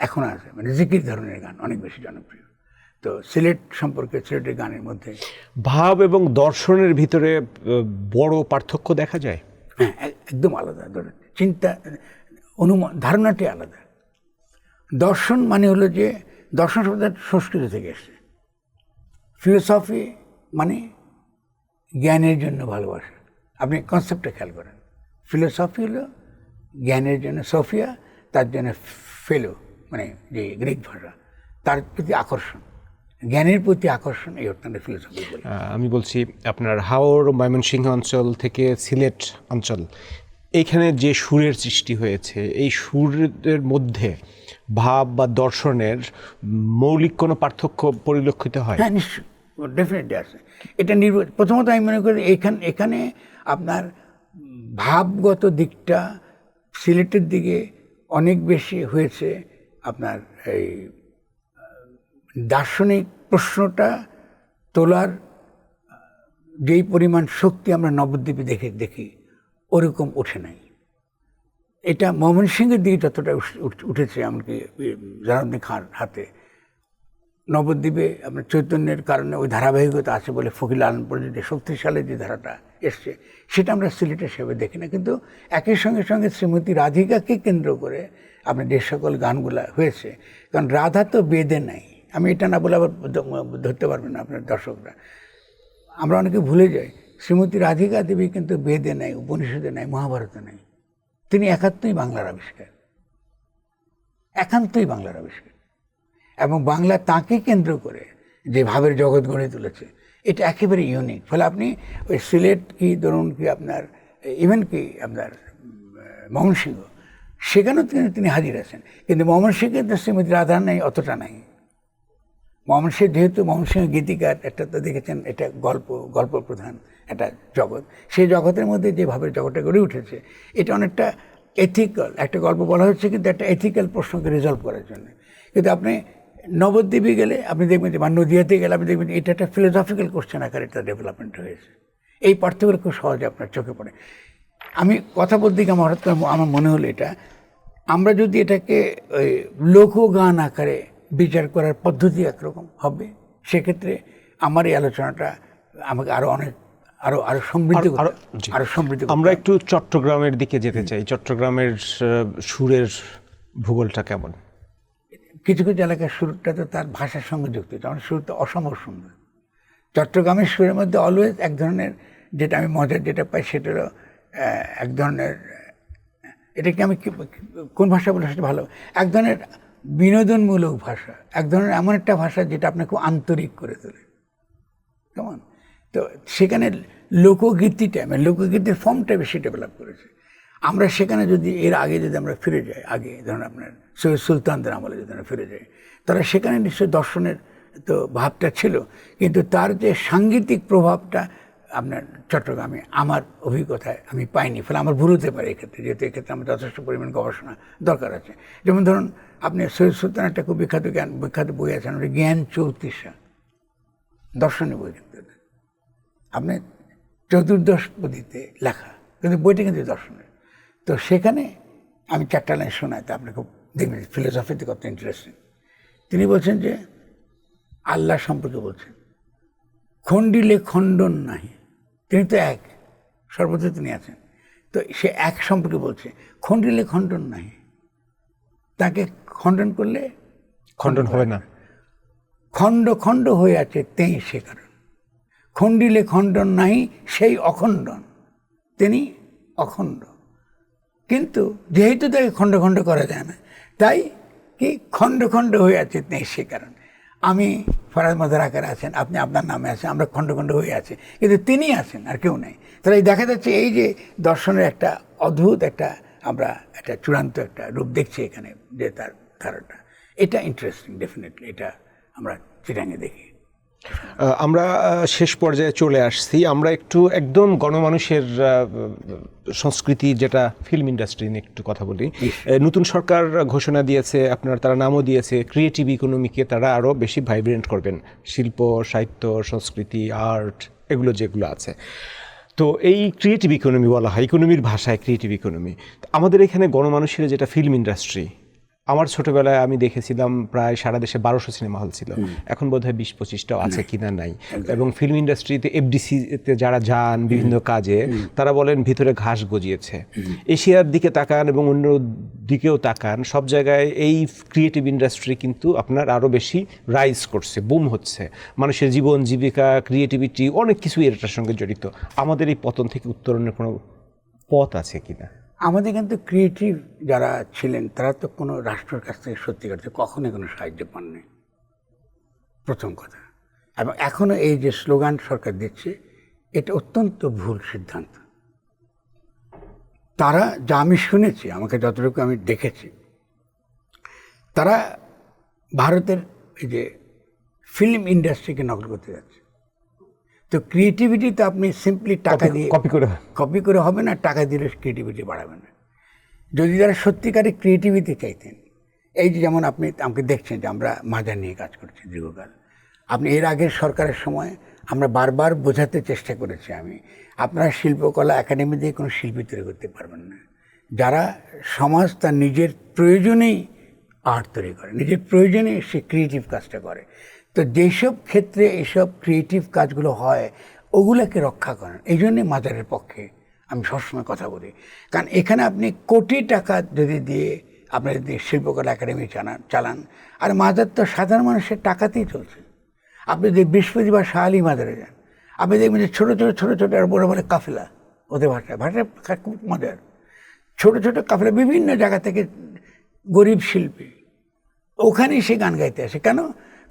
এখন আছে, মানে জিকির ধরনের গান অনেক বেশি জনপ্রিয়। তো সিলেট সম্পর্কে, সিলেটের গানের মধ্যে ভাব এবং দর্শনের ভিতরে বড় পার্থক্য দেখা যায়। হ্যাঁ, একদম আলাদা। চিন্তা, অনুমান, ধারণাটি আলাদা। দর্শন মানে হলো যে, দর্শন শব্দটা সংস্কৃত থেকে এসছে। ফিলোসফি মানে জ্ঞানের জন্য ভালোবাসা। আপনি কনসেপ্টটা খেয়াল করেন, ফিলোসফি হলো জ্ঞানের জন্য, সোফিয়া তার জন্য, ফেলো মানে যে গ্রিক ভাষা, তার প্রতি আকর্ষণ, জ্ঞানের প্রতি আকর্ষণ, এই অর্থে ফিলোসফি বলে। আমি বলছি আপনার হাওর ময়মনসিংহ অঞ্চল থেকে সিলেট অঞ্চল, এইখানে যে সুরের সৃষ্টি হয়েছে, এই সুরের মধ্যে ভাব বা দর্শনের মৌলিক কোনো পার্থক্য পরিলক্ষিত হয়? হ্যাঁ, নিশ্চয়ই, ডেফিনেটলি আছে। এটা প্রথমত আমি মনে করি এখানে আপনার ভাবগত দিকটা সিলেটের দিকে অনেক বেশি হয়েছে। আপনার এই দার্শনিক প্রশ্নটা তোলার যেই পরিমাণ শক্তি আমরা নবদ্বীপে দেখি, ওরকম ওঠে নাই। এটা ময়মনসিংহের দিকে যতটা উঠেছে, এমনকি জালালউদ্দিন খাঁর হাতে, নবদ্বীপে আপনার চৈতন্যের কারণে ওই ধারাবাহিকতা আছে বলে ফকির লালনপুরের যে শক্তিশালী যে ধারাটা এসছে, সেটা আমরা সিলেটে সেভাবে দেখি না। কিন্তু একই সঙ্গে সঙ্গে শ্রীমতী রাধিকাকে কেন্দ্র করে আপনার যে সকল গানগুলা হয়েছে, কারণ রাধা তো বেদে নাই, আমি এটা না বলে আবার ধরতে পারবেন না আপনার দর্শকরা। আমরা অনেকে ভুলে যাই, শ্রীমতী রাধিকা দেবী কিন্তু বেদে নাই, উপনিষদে নাই, মহাভারতে নাই। তিনি একান্তই বাংলার আবিষ্কার, একান্তই বাংলার আবিষ্কার। এবং বাংলা তাকে কেন্দ্র করে যে ভাবের জগৎ গড়ে তুলেছে, এটা একেবারে ইউনিক। ফলে আপনি ওই সিলেট কি ধরুন, কি আপনার ইভেন কি আপনার ময়মনসিংহ, সেখানেও তিনি হাজির আছেন। কিন্তু ময়মনসিংহে তো শ্রীমতী রাধার নাই, অতটা নাই। ময়মনসিংহ যেহেতু ময়মনসিংহ গীতিকার, একটা তো দেখেছেন, এটা গল্প প্রধান একটা জগৎ, সেই জগতের মধ্যে যে ভাবের জগৎটা গড়ে উঠেছে, এটা অনেকটা এথিক্যাল একটা গল্প বলা হচ্ছে, কিন্তু একটা এথিক্যাল প্রশ্নকে রিজলভ করার জন্য। কিন্তু আপনি নবদ্বীপে গেলে আপনি দেখবেন যে, বা নদিয়াতে গেলে আপনি দেখবেন এটা একটা ফিলোসফিক্যাল কোশ্চেন আকারে এটা ডেভেলপমেন্ট হয়েছে। এই পার্থক্য খুব সহজে আপনার চোখে পড়ে। আমি কথা বলতে গিয়ে হঠাৎ করে আমার মনে হলো, এটা আমরা যদি এটাকে ওই লোকগান আকারে বিচার করার পদ্ধতি একরকম হবে, সেক্ষেত্রে আমার এই আলোচনাটা আমাকে আরো সমৃদ্ধ আমরা একটু চট্টগ্রামের দিকে যেতে চাই। চট্টগ্রামের সুরের ভূগোলটা কেমন? কিছু কিছু এলাকার সুরটা তো তার ভাষার সঙ্গে যুক্ত, আমার সুরটা অসম্ভব সুন্দর। চট্টগ্রামের সুরের মধ্যে অলওয়েজ এক ধরনের, যেটা আমি মজার যেটা পাই, সেটা হলো এক ধরনের এটাকে আমি কোন ভাষা বলে সেটা ভালো, এক ধরনের বিনোদনমূলক ভাষা, এক ধরনের এমন একটা ভাষা যেটা আপনাকে খুব আন্তরিক করে তোলে, কেমন। তো সেখানে লোকগীতিটা মানে লোকগীতির ফর্মটা বেশি ডেভেলপ করেছে। আমরা সেখানে যদি এর আগে যদি আমরা ফিরে যাই, আগে ধরুন আপনার সৈয়দ সুলতানদের আমলে যদি আমরা ফিরে যাই, তারা সেখানে নিশ্চয়ই দর্শনের তো ভাবটা ছিল, কিন্তু তার যে সাংগীতিক প্রভাবটা আপনার চট্টগ্রামে আমার অভিজ্ঞতায় আমি পাইনি। ফলে আমার ভুল হতে পারে এক্ষেত্রে, যেহেতু এক্ষেত্রে আমার যথেষ্ট পরিমাণ গবেষণা দরকার আছে। যেমন ধরুন আপনি সৈয়দ সুলতান একটা খুব বিখ্যাত বই আছেন, ওটা জ্ঞান 34 দর্শনের বই, কিন্তু আপনি চতুর্দশপদীতে লেখা, কিন্তু বইটা কিন্তু দর্শনের। তো সেখানে আমি 4টা লাইন শোনাই, তা আপনি খুব দেখবেন ফিলোসফিতে কত ইন্টারেস্টিং। তিনি বলছেন যে আল্লাহ সম্পর্কে বলছেন, খণ্ডিলে খণ্ডন নাহি, তিনি তো এক, সর্বত্র তিনি আছেন। তো সে এক সম্পর্কে বলছে, খণ্ডিলে খণ্ডন নাহি, তাকে খণ্ডন করলে খণ্ডন হবে না, খণ্ড খণ্ড হয়ে আছে তেই সে কারণ, খণ্ডিলে খণ্ডন নাহি সেই অখণ্ডন, তিনি অখণ্ড। কিন্তু যেহেতু তাকে খণ্ড খণ্ড করা যায় না, তাই কি খণ্ড খণ্ড হয়ে আছে তেই সে কারণ। আমি ফরাজ মাদার আকারে আছেন, আপনি আপনার নামে আছেন, আমরা খণ্ড খণ্ড হয়ে আছি, কিন্তু তিনি আছেন আর কেউ নেই। তাহলে দেখা যাচ্ছে এই যে দর্শনের একটা অদ্ভুত একটা আমরা একটা চূড়ান্ত একটা রূপ দেখছি এখানে, যে তার ধারণা, এটা ইন্টারেস্টিং ডেফিনেটলি, এটা আমরা চিটাঙে দেখি। আমরা শেষ পর্যায়ে চলে আসছি। আমরা একটু একদম গণমানুষের সংস্কৃতি, যেটা ফিল্ম ইন্ডাস্ট্রি নিয়ে একটু কথা বলি। নতুন সরকার ঘোষণা দিয়েছে, আপনার তারা নামও দিয়েছে, ক্রিয়েটিভ ইকোনমিকে তারা আরও বেশি ভাইব্রেন্ট করবেন, শিল্প, সাহিত্য, সংস্কৃতি, আর্ট, এগুলো যেগুলো আছে। তো এই ক্রিয়েটিভ ইকোনমি বলা হয়, ইকোনমির ভাষায় ক্রিয়েটিভ ইকোনমি। আমাদের এখানে গণমানুষের যেটা ফিল্ম ইন্ডাস্ট্রি, আমার ছোটবেলায় আমি দেখেছিলাম প্রায় সারা দেশে 1200 সিনেমা হল ছিল, এখন বোধহয় 20-25টাও আছে কিনা নাই। এবং ফিল্ম ইন্ডাস্ট্রিতে এফডিসিতে যারা যান বিভিন্ন কাজে, তারা বলেন ভিতরে ঘাস গজিয়েছে। এশিয়ার দিকে তাকান এবং অন্য দিকেও তাকান, সব জায়গায় এই ক্রিয়েটিভ ইন্ডাস্ট্রি কিন্তু আপনার আরও বেশি রাইজ করছে, বুম হচ্ছে। মানুষের জীবন জীবিকা, ক্রিয়েটিভিটি, অনেক কিছুই এটার সঙ্গে জড়িত। আমাদের এই পতন থেকে উত্তরণের কোনো পথ আছে কিনা? আমাদের কিন্তু ক্রিয়েটিভ যারা ছিলেন তারা তো কোনো রাষ্ট্রের কাছ থেকে সত্যিকার কখনোই কোনো সাহায্য পাননি, প্রথম কথা। এবং এখনও এই যে স্লোগান সরকার দিচ্ছে, এটা অত্যন্ত ভুল সিদ্ধান্ত। তারা যা আমি শুনেছি, আমাকে যতটুকু আমি দেখেছি, তারা ভারতের এই যে ফিল্ম ইন্ডাস্ট্রিকে নকল করতে যাচ্ছে। তো ক্রিয়েটিভিটি তো আপনি সিম্পলি টাকা দিয়ে কপি করে হবে না, টাকা দিলে ক্রিয়েটিভিটি বাড়াবে না। যদি তারা সত্যিকারে ক্রিয়েটিভিটি চাইতেন, এই যে যেমন আপনি আমাকে দেখছেন যে আমরা মাজার নিয়ে কাজ করছি দীর্ঘকাল, আপনি এর আগের সরকারের সময় আমরা বারবার বোঝাতে চেষ্টা করেছি আমি, আপনারা শিল্পকলা একাডেমি দিয়ে কোনো শিল্পী তৈরি করতে পারবেন না। যারা সমাজ তার নিজের প্রয়োজনেই আর্ট তৈরি করে, নিজের প্রয়োজনে সে ক্রিয়েটিভ কাজটা করে। তো যেসব ক্ষেত্রে এসব ক্রিয়েটিভ কাজগুলো হয়, ওগুলোকে রক্ষা করেন। এই জন্যে মাজারের পক্ষে আমি সবসময় কথা বলি। কারণ এখানে আপনি কোটি টাকা যদি দিয়ে আপনার যদি শিল্পকলা একাডেমি চালান, আর মাজার তো সাধারণ মানুষের টাকাতেই চলছে। আপনি যদি বৃহস্পতিবার শাহ আলী মাজারে যান, আপনি দেখবেন যে ছোটো ছোটো আর বড় বড় কাফেলা, ওদের ভাষায় খুব মজার, ছোটো ছোটো কাফেলা বিভিন্ন জায়গা থেকে গরিব শিল্পী ওখানেই সে গান গাইতে আসে। কেন?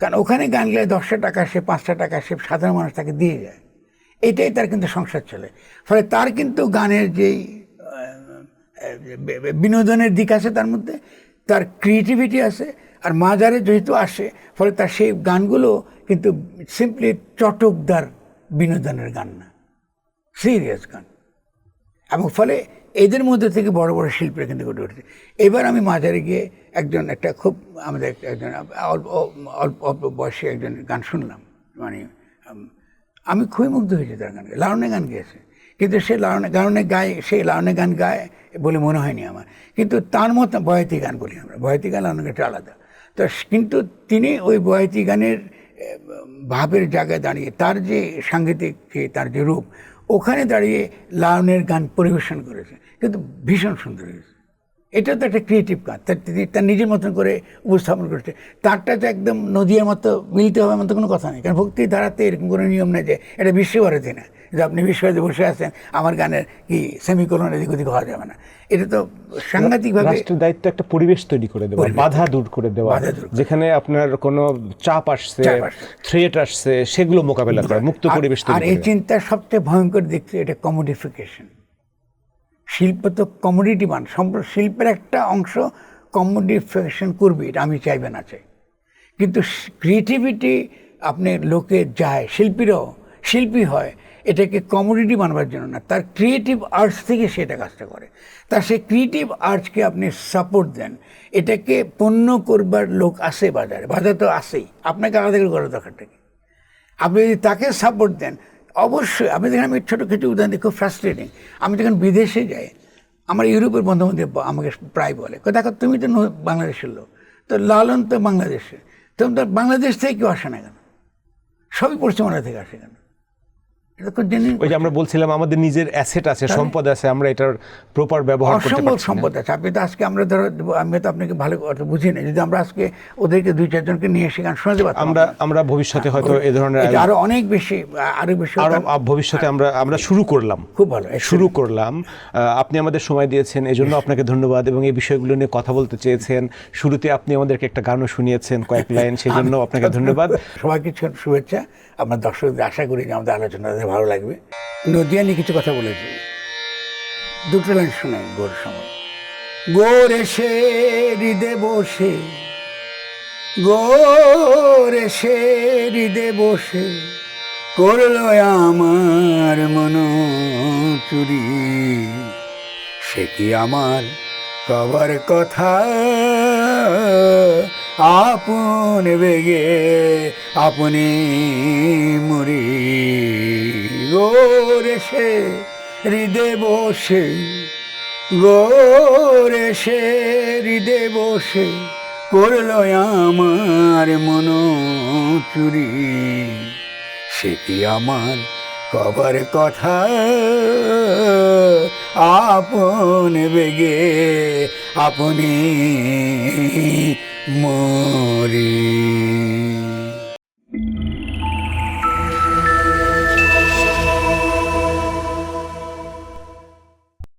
কারণ ওখানে গান গাইলে 10টা টাকা সে 5টা টাকা সে সাধারণ মানুষ তাকে দিয়ে যায়, এটাই তার কিন্তু সংসার চলে। ফলে তার কিন্তু গানের যেই বিনোদনের দিক আছে, তার মধ্যে তার ক্রিয়েটিভিটি আছে। আর মাজারে যেহেতু আসে, ফলে তার সেই গানগুলো কিন্তু সিম্পলি চটকদার বিনোদনের গান না, সিরিয়াস গান। এবং ফলে এদের মধ্যে থেকে বড় বড় শিল্পীরা কিন্তু গড়ে উঠেছে। এবার আমি মাজারে গিয়ে একটা খুব আমাদের একজন অল্প বয়সী একজন গান শুনলাম, মানে আমি খুবই মুগ্ধ হয়েছি তার গান। লালনে গান গেয়েছে, কিন্তু সে লালনে গান গায় বলে মনে হয়নি আমার। কিন্তু তার মতো বয়াতি গান বলি আমরা, বয়াতি গান লালনে গানটা আলাদা। তো কিন্তু তিনি ওই বয়াতি গানের ভাবের জায়গায় দাঁড়িয়ে তার যে সাংগীতিক তার যে রূপ, ওখানে দাঁড়িয়ে লালনের গান পরিবেশন করেছে, কিন্তু ভীষণ সুন্দর হয়েছে। এটা তো একটা ক্রিয়েটিভ কাজ, তার নিজের মতন করে উপস্থাপন করেছে। তারটা তো একদম নদীর মতো মিলতে হবে এমন তো কোনো কথা নেই। কারণ ভক্তির ধারাতে এরকম কোনো নিয়ম নেই যে এটা বিশ্বভারতী না, যে আপনি বিশ্বভারতী বসে আছেন, আমার গানের কি সেমিকোলন এদিক ওদিক হওয়া যাবে না। এটা তো সাংঘাতিকভাবে রাষ্ট্রের দায়িত্ব একটা পরিবেশ তৈরি করে দেওয়া, বাধা দূর করে দেওয়া, যেখানে আপনার কোনো চাপ আসছে, থ্রেট আসছে, সেগুলো মোকাবেলা করা, মুক্ত পরিবেশ তৈরি আর করে এই দেওয়া। চিন্তার সবচেয়ে ভয়ঙ্কর দেখছে এটা কমোডিফিকেশন। শিল্প তো কমোডিটি মান, শিল্পের একটা অংশ কমোডিফিকেশন করবে, এটা আমি চাইবে না চাই। কিন্তু ক্রিয়েটিভিটি আপনি লোকে যায়, শিল্পীরাও শিল্পী হয় এটাকে কমোডিটি মানবার জন্য না, তার ক্রিয়েটিভ আর্টস থেকে সেটা কাজটা করে। তার সেই ক্রিয়েটিভ আর্টসকে আপনি সাপোর্ট দেন, এটাকে পণ্য করবার লোক আসে বাজারে, বাজার তো আসেই, আপনাকে আলাদা করে করার দরকারটা কি? আপনি যদি তাকে সাপোর্ট দেন, অবশ্যই আপনি দেখেন, আমি ছোটো কিছু উদাহরণ দিই, খুব ফ্রাস্ট্রেটিং। আমি যখন বিদেশে যাই, আমার ইউরোপের বন্ধু আমাকে প্রায় বলে, দেখো তুমি তো বাংলাদেশের লোক, তো লালন তো বাংলাদেশে, তুমি তো বাংলাদেশ থেকে কেউ আসে না কেন, সবই পশ্চিমবঙ্গ থেকে আসে কেন? এটা তো জেনে, ওই যে আমরা বলছিলাম আমাদের নিজের অ্যাসেট আছে, সম্পদ আছে, আমরা এটার প্রপার ব্যবহার করতে অসম্ভব পারছি না। সম্পদ আছে। আপনি তো আজকে আমরা ধরো, আমি তো আপনাকে ভালো অত বুঝি না, যদি আমরা আজকে ওদেরকে 2-4 জনকে নিয়ে এসে গান শোনাতে পারতাম, আমরা ভবিষ্যতে হয়তো এই ধরনের এটা আরো অনেক বেশি, আরো বেশি আরো ভবিষ্যতে আমরা শুরু করলাম, খুব ভালো শুরু করলাম। আপনি আমাদের সময় দিয়েছেন, এজন্য আপনাকে ধন্যবাদ, এবং এই বিষয়গুলো নিয়ে কথা বলতে চেয়েছেন। শুরুতে আপনি আমাদেরকে একটা গানও শুনিয়েছেন, কয়েক লাইন, সেই জন্য আপনাকে ধন্যবাদ। সবাইকে শুভেচ্ছা। আপনার দর্শকদের আশা করি যে আমাদের আলোচনা তাদের ভালো লাগবে। নদিয়া নিয়ে কিছু কথা বলেছি, 2টো লাইন শোনাই। গোর সময় গোর এসে হৃদে বসে, গোর এসে হৃদে বসে করলো আমার মন চুরি, সে কি আমার কবার কথা আপন বেগে আপনি মরি, গোর এসে হৃদে বসে, গোর এসে হৃদে বসে করলো আমার মন চুরি, সে কি আমার কবার কথা আপন বেগে আপনি